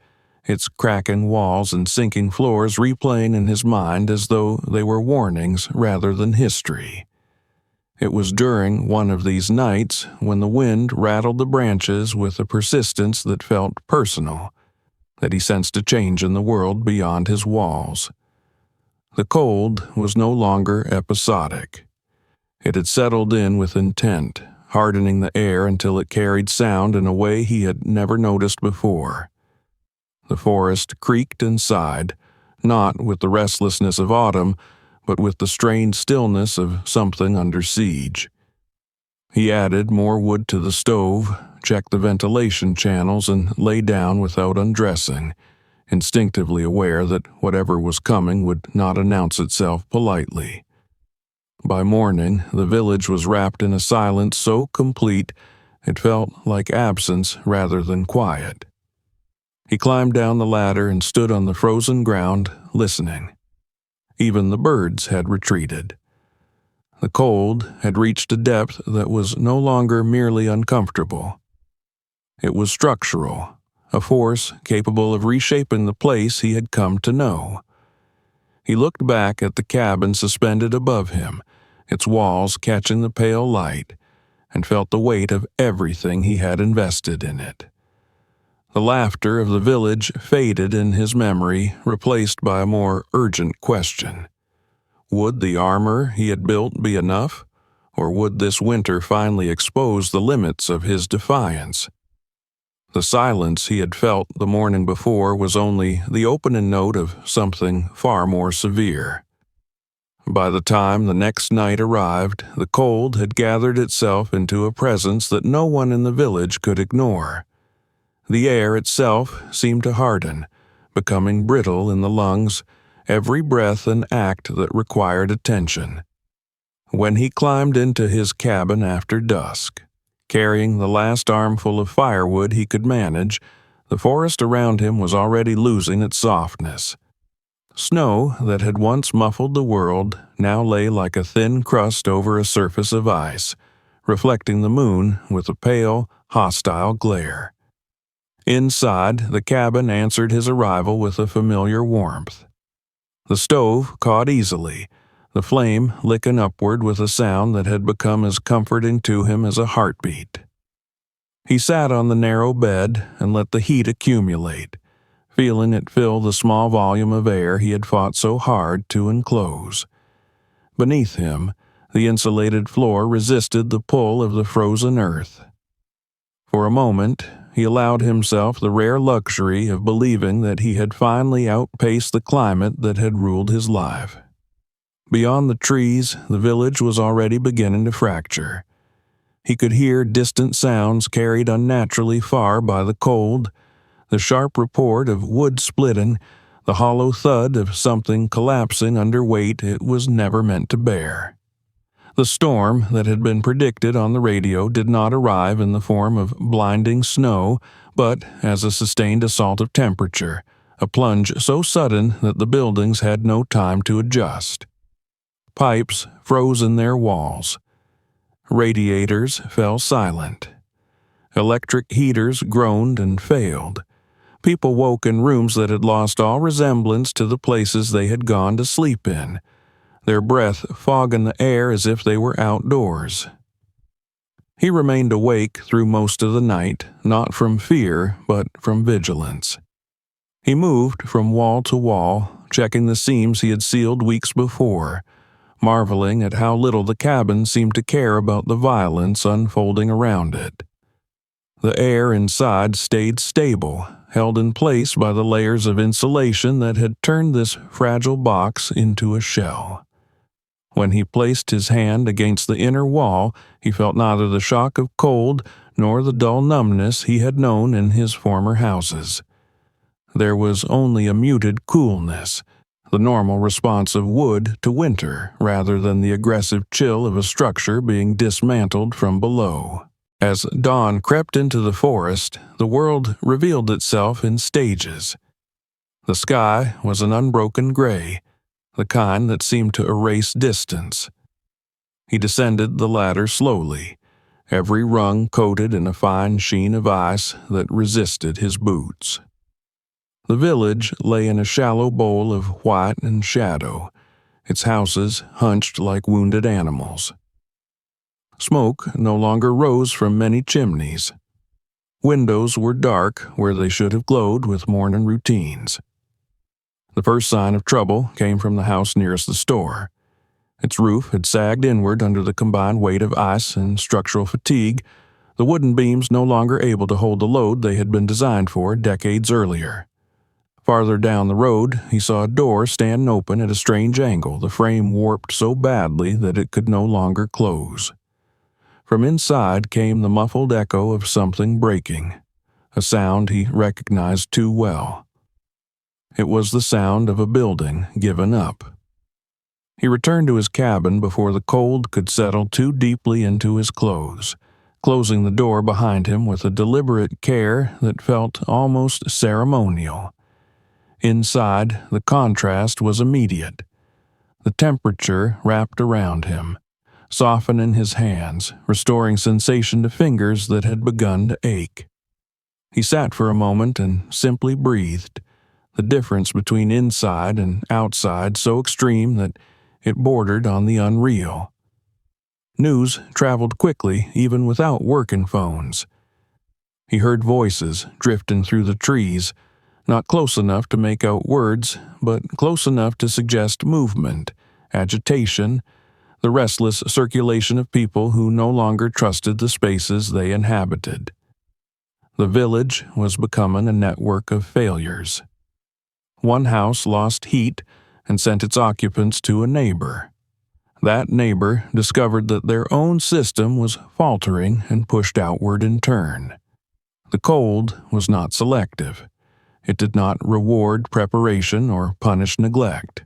its cracking walls and sinking floors replaying in his mind as though they were warnings rather than history. It was during one of these nights when the wind rattled the branches with a persistence that felt personal, that he sensed a change in the world beyond his walls. The cold was no longer episodic. It had settled in with intent, hardening the air until it carried sound in a way he had never noticed before. The forest creaked and sighed, not with the restlessness of autumn, but with the strained stillness of something under siege. He added more wood to the stove, checked the ventilation channels, and lay down without undressing, instinctively aware that whatever was coming would not announce itself politely. By morning, the village was wrapped in a silence so complete it felt like absence rather than quiet. He climbed down the ladder and stood on the frozen ground, listening. Even the birds had retreated. The cold had reached a depth that was no longer merely uncomfortable. It was structural, a force capable of reshaping the place he had come to know. He looked back at the cabin suspended above him, its walls catching the pale light, and felt the weight of everything he had invested in it. The laughter of the village faded in his memory, replaced by a more urgent question. Would the armor he had built be enough, or would this winter finally expose the limits of his defiance? The silence he had felt the morning before was only the opening note of something far more severe. By the time the next night arrived, the cold had gathered itself into a presence that no one in the village could ignore. The air itself seemed to harden, becoming brittle in the lungs, every breath an act that required attention. When he climbed into his cabin after dusk, carrying the last armful of firewood he could manage, the forest around him was already losing its softness. Snow that had once muffled the world now lay like a thin crust over a surface of ice, reflecting the moon with a pale, hostile glare. Inside, the cabin answered his arrival with a familiar warmth. The stove caught easily, the flame licking upward with a sound that had become as comforting to him as a heartbeat. He sat on the narrow bed and let the heat accumulate, feeling it fill the small volume of air he had fought so hard to enclose. Beneath him, the insulated floor resisted the pull of the frozen earth. For a moment, he allowed himself the rare luxury of believing that he had finally outpaced the climate that had ruled his life. Beyond the trees, the village was already beginning to fracture. He could hear distant sounds carried unnaturally far by the cold, the sharp report of wood splitting, the hollow thud of something collapsing under weight it was never meant to bear. The storm that had been predicted on the radio did not arrive in the form of blinding snow, but as a sustained assault of temperature, a plunge so sudden that the buildings had no time to adjust. Pipes froze in their walls. Radiators fell silent. Electric heaters groaned and failed. People woke in rooms that had lost all resemblance to the places they had gone to sleep in, their breath fogging the air as if they were outdoors. He remained awake through most of the night, not from fear, but from vigilance. He moved from wall to wall, checking the seams he had sealed weeks before, marveling at how little the cabin seemed to care about the violence unfolding around it. The air inside stayed stable, held in place by the layers of insulation that had turned this fragile box into a shell. When he placed his hand against the inner wall, he felt neither the shock of cold nor the dull numbness he had known in his former houses. There was only a muted coolness, the normal response of wood to winter rather than the aggressive chill of a structure being dismantled from below. As dawn crept into the forest, the world revealed itself in stages. The sky was an unbroken gray, the kind that seemed to erase distance. He descended the ladder slowly, every rung coated in a fine sheen of ice that resisted his boots. The village lay in a shallow bowl of white and shadow, its houses hunched like wounded animals. Smoke no longer rose from many chimneys. Windows were dark where they should have glowed with morning routines. The first sign of trouble came from the house nearest the store. Its roof had sagged inward under the combined weight of ice and structural fatigue, the wooden beams no longer able to hold the load they had been designed for decades earlier. Farther down the road, he saw a door stand open at a strange angle, the frame warped so badly that it could no longer close. From inside came the muffled echo of something breaking, a sound he recognized too well. It was the sound of a building given up. He returned to his cabin before the cold could settle too deeply into his clothes, closing the door behind him with a deliberate care that felt almost ceremonial. Inside, the contrast was immediate. The temperature wrapped around him, softening his hands, restoring sensation to fingers that had begun to ache. He sat for a moment and simply breathed, the difference between inside and outside so extreme that it bordered on the unreal. News traveled quickly even without working phones. He heard voices drifting through the trees, not close enough to make out words, but close enough to suggest movement, agitation, the restless circulation of people who no longer trusted the spaces they inhabited. The village was becoming a network of failures. One house lost heat and sent its occupants to a neighbor. That neighbor discovered that their own system was faltering and pushed outward in turn. The cold was not selective. It did not reward preparation or punish neglect.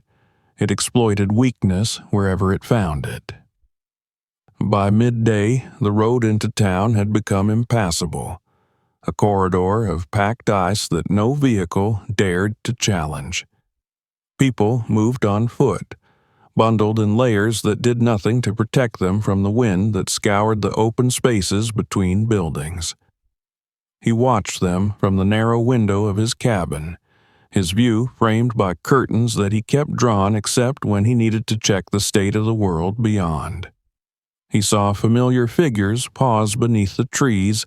It exploited weakness wherever it found it. By midday, the road into town had become impassable, a corridor of packed ice that no vehicle dared to challenge. People moved on foot, bundled in layers that did nothing to protect them from the wind that scoured the open spaces between buildings. He watched them from the narrow window of his cabin, his view framed by curtains that he kept drawn except when he needed to check the state of the world beyond. He saw familiar figures pause beneath the trees,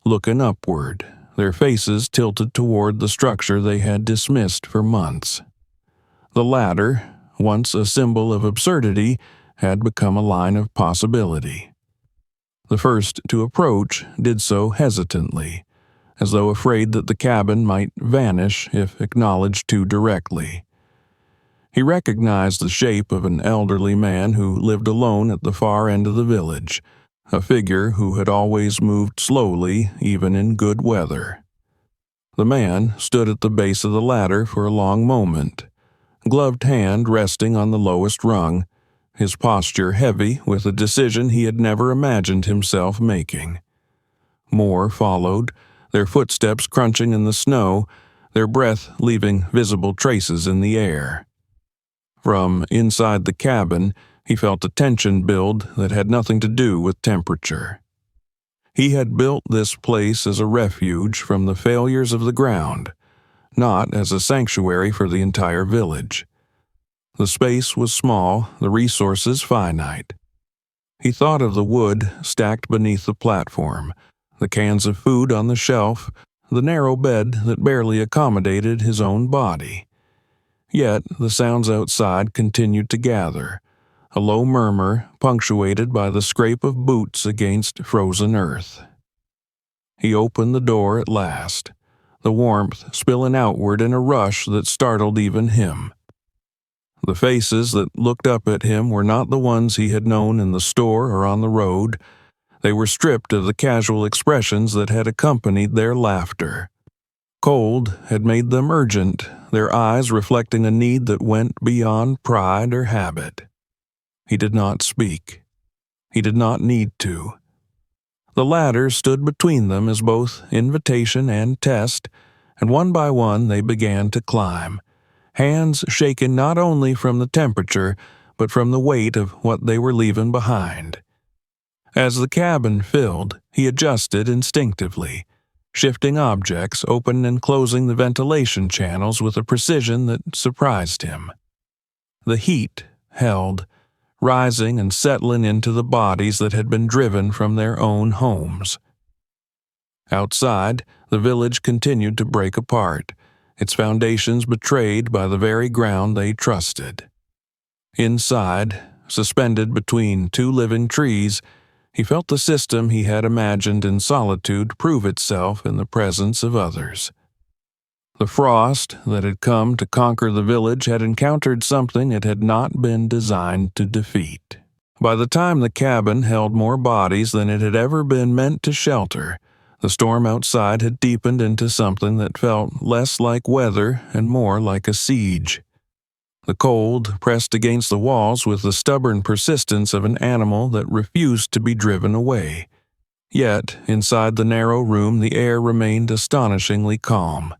looking upward, their faces tilted toward the structure they had dismissed for months. The latter, once a symbol of absurdity, had become a line of possibility. The first to approach did so hesitantly, as though afraid that the cabin might vanish if acknowledged too directly. He recognized the shape of an elderly man who lived alone at the far end of the village, a figure who had always moved slowly, even in good weather. The man stood at the base of the ladder for a long moment, gloved hand resting on the lowest rung, his posture heavy with a decision he had never imagined himself making. More followed, their footsteps crunching in the snow, their breath leaving visible traces in the air. From inside the cabin, he felt a tension build that had nothing to do with temperature. He had built this place as a refuge from the failures of the ground, not as a sanctuary for the entire village. The space was small, the resources finite. He thought of the wood stacked beneath the platform, the cans of food on the shelf, the narrow bed that barely accommodated his own body. Yet the sounds outside continued to gather, a low murmur punctuated by the scrape of boots against frozen earth. He opened the door at last, the warmth spilling outward in a rush that startled even him. The faces that looked up at him were not the ones he had known in the store or on the road. They were stripped of the casual expressions that had accompanied their laughter. Cold had made them urgent, their eyes reflecting a need that went beyond pride or habit. He did not speak. He did not need to. The ladder stood between them as both invitation and test, and one by one they began to climb, hands shaken not only from the temperature, but from the weight of what they were leaving behind. As the cabin filled, he adjusted instinctively, shifting objects, opening and closing the ventilation channels with a precision that surprised him. The heat held, rising and settling into the bodies that had been driven from their own homes. Outside, the village continued to break apart, its foundations betrayed by the very ground they trusted. Inside, suspended between two living trees, he felt the system he had imagined in solitude prove itself in the presence of others. The frost that had come to conquer the village had encountered something it had not been designed to defeat. By the time the cabin held more bodies than it had ever been meant to shelter, the storm outside had deepened into something that felt less like weather and more like a siege. The cold pressed against the walls with the stubborn persistence of an animal that refused to be driven away. Yet, inside the narrow room, the air remained astonishingly calm.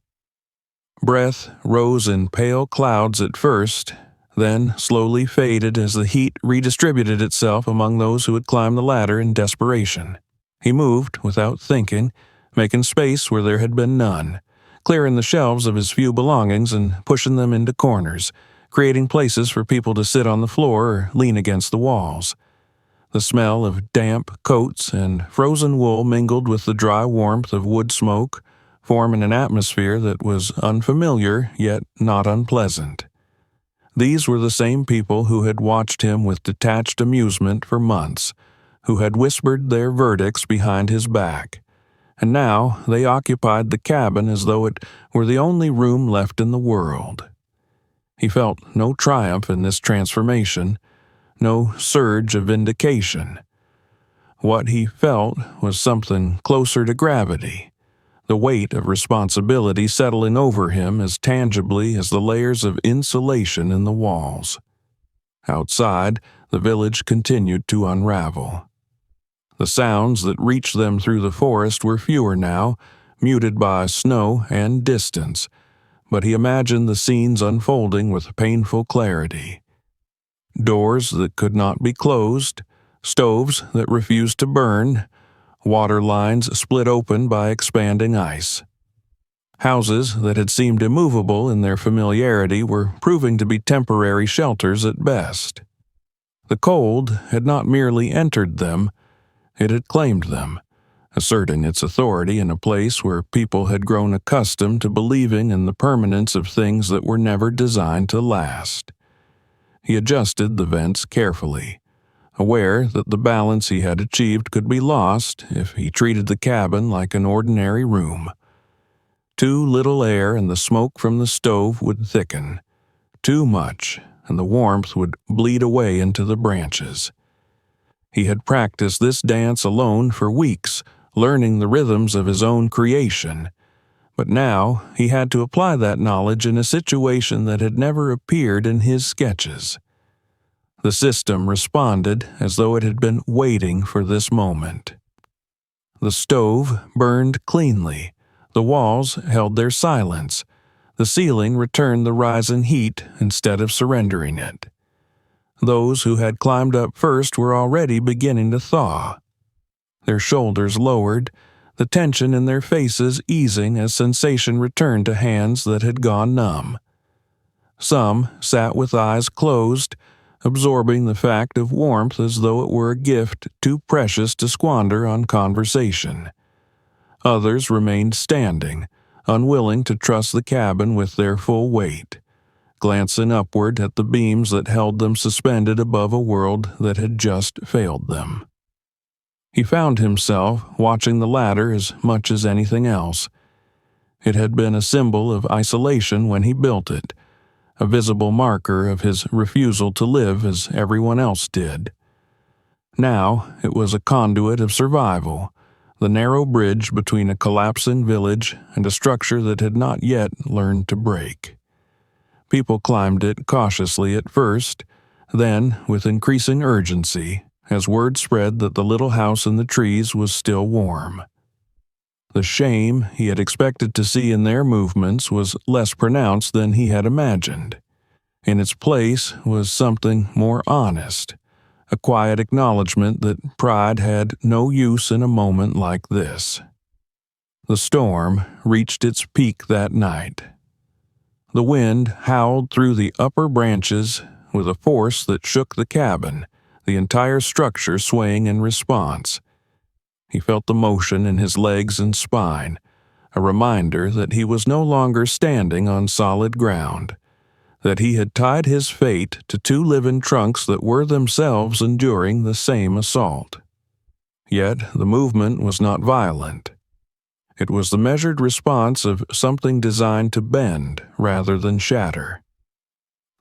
Breath rose in pale clouds at first, then slowly faded as the heat redistributed itself among those who had climbed the ladder in desperation. He moved without thinking, making space where there had been none, clearing the shelves of his few belongings and pushing them into corners, creating places for people to sit on the floor or lean against the walls. The smell of damp coats and frozen wool mingled with the dry warmth of wood smoke, forming an atmosphere that was unfamiliar yet not unpleasant. These were the same people who had watched him with detached amusement for months, who had whispered their verdicts behind his back, and now they occupied the cabin as though it were the only room left in the world. He felt no triumph in this transformation, no surge of vindication. What he felt was something closer to gravity, the weight of responsibility settling over him as tangibly as the layers of insulation in the walls. Outside, the village continued to unravel. The sounds that reached them through the forest were fewer now, muted by snow and distance, but he imagined the scenes unfolding with painful clarity. Doors that could not be closed, stoves that refused to burn, water lines split open by expanding ice. Houses that had seemed immovable in their familiarity were proving to be temporary shelters at best. The cold had not merely entered them, it had claimed them, asserting its authority in a place where people had grown accustomed to believing in the permanence of things that were never designed to last. He adjusted the vents carefully, aware that the balance he had achieved could be lost if he treated the cabin like an ordinary room. Too little air and the smoke from the stove would thicken. Too much, and the warmth would bleed away into the branches. He had practiced this dance alone for weeks, learning the rhythms of his own creation, but now he had to apply that knowledge in a situation that had never appeared in his sketches. The system responded as though it had been waiting for this moment. The stove burned cleanly, the walls held their silence, the ceiling returned the rise in heat instead of surrendering it. Those who had climbed up first were already beginning to thaw. Their shoulders lowered, the tension in their faces easing as sensation returned to hands that had gone numb. Some sat with eyes closed, absorbing the fact of warmth as though it were a gift too precious to squander on conversation. Others remained standing, unwilling to trust the cabin with their full weight, glancing upward at the beams that held them suspended above a world that had just failed them. He found himself watching the latter as much as anything else. It had been a symbol of isolation when he built it, a visible marker of his refusal to live as everyone else did. Now it was a conduit of survival, the narrow bridge between a collapsing village and a structure that had not yet learned to break. People climbed it cautiously at first, then with increasing urgency, as word spread that the little house in the trees was still warm. The shame he had expected to see in their movements was less pronounced than he had imagined. In its place was something more honest, a quiet acknowledgement that pride had no use in a moment like this. The storm reached its peak that night. The wind howled through the upper branches with a force that shook the cabin, the entire structure swaying in response. He felt the motion in his legs and spine, a reminder that he was no longer standing on solid ground, that he had tied his fate to two living trunks that were themselves enduring the same assault. Yet the movement was not violent. It was the measured response of something designed to bend rather than shatter.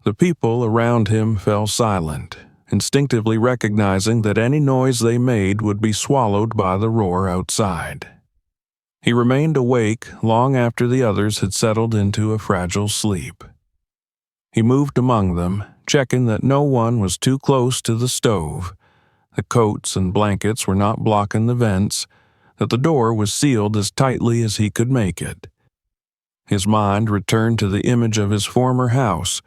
The people around him fell silent, instinctively recognizing that any noise they made would be swallowed by the roar outside. He remained awake long after the others had settled into a fragile sleep. He moved among them, checking that no one was too close to the stove, the coats and blankets were not blocking the vents, that the door was sealed as tightly as he could make it. His mind returned to the image of his former house,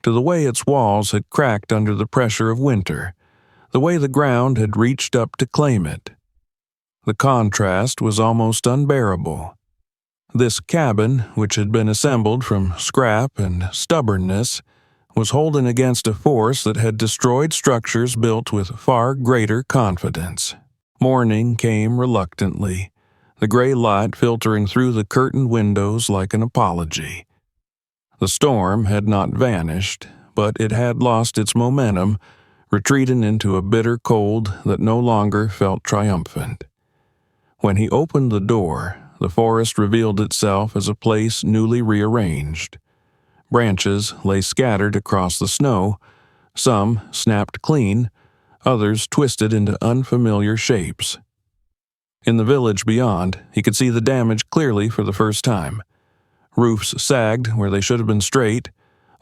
to the way its walls had cracked under the pressure of winter, the way the ground had reached up to claim it. The contrast was almost unbearable. This cabin, which had been assembled from scrap and stubbornness, was holding against a force that had destroyed structures built with far greater confidence. Morning came reluctantly, the gray light filtering through the curtained windows like an apology. The storm had not vanished, but it had lost its momentum, retreating into a bitter cold that no longer felt triumphant. When he opened the door, the forest revealed itself as a place newly rearranged. Branches lay scattered across the snow, some snapped clean, others twisted into unfamiliar shapes. In the village beyond, he could see the damage clearly for the first time. Roofs sagged where they should have been straight,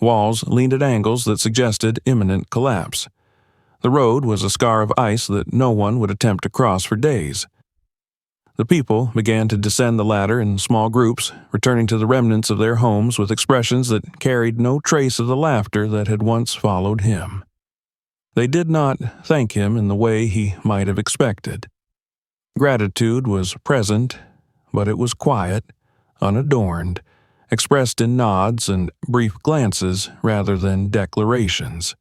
walls leaned at angles that suggested imminent collapse. The road was a scar of ice that no one would attempt to cross for days. The people began to descend the ladder in small groups, returning to the remnants of their homes with expressions that carried no trace of the laughter that had once followed him. They did not thank him in the way he might have expected. Gratitude was present, but it was quiet, unadorned, expressed in nods and brief glances rather than declarations.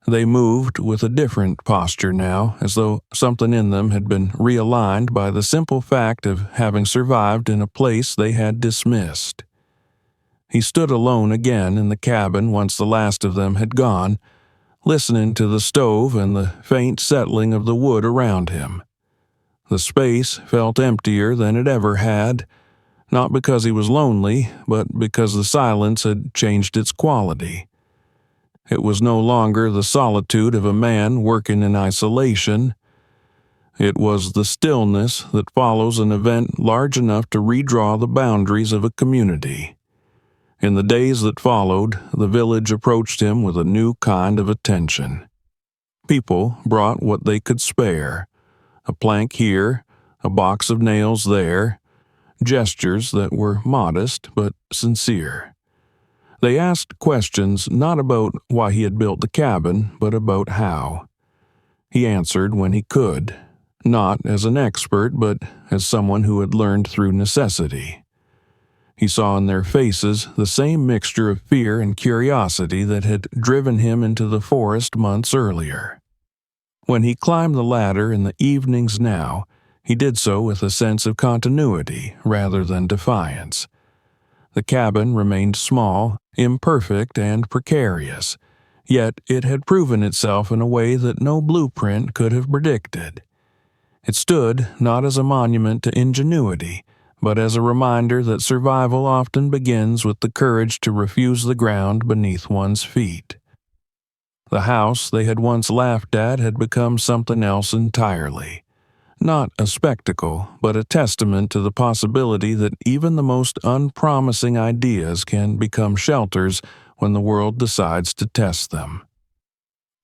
They moved with a different posture now, as though something in them had been realigned by the simple fact of having survived in a place they had dismissed. He stood alone again in the cabin once the last of them had gone, listening to the stove and the faint settling of the wood around him. The space felt emptier than it ever had, not because he was lonely, but because the silence had changed its quality. It was no longer the solitude of a man working in isolation. It was the stillness that follows an event large enough to redraw the boundaries of a community. In the days that followed, the village approached him with a new kind of attention. People brought what they could spare, a plank here, a box of nails there, gestures that were modest but sincere. They asked questions not about why he had built the cabin, but about how. He answered when he could, not as an expert, but as someone who had learned through necessity. He saw in their faces the same mixture of fear and curiosity that had driven him into the forest months earlier. When he climbed the ladder in the evenings now, he did so with a sense of continuity rather than defiance. The cabin remained small, imperfect, and precarious, yet it had proven itself in a way that no blueprint could have predicted. It stood not as a monument to ingenuity, but as a reminder that survival often begins with the courage to refuse the ground beneath one's feet. The house they had once laughed at had become something else entirely. Not a spectacle, but a testament to the possibility that even the most unpromising ideas can become shelters when the world decides to test them.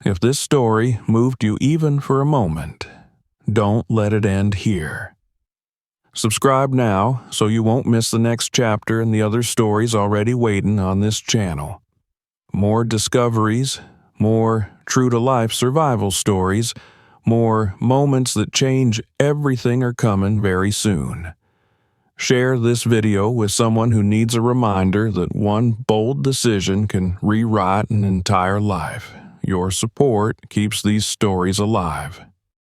If this story moved you even for a moment, don't let it end here. Subscribe now so you won't miss the next chapter and the other stories already waiting on this channel. More discoveries, more true-to-life survival stories, more moments that change everything are coming very soon. Share this video with someone who needs a reminder that one bold decision can rewrite an entire life. Your support keeps these stories alive.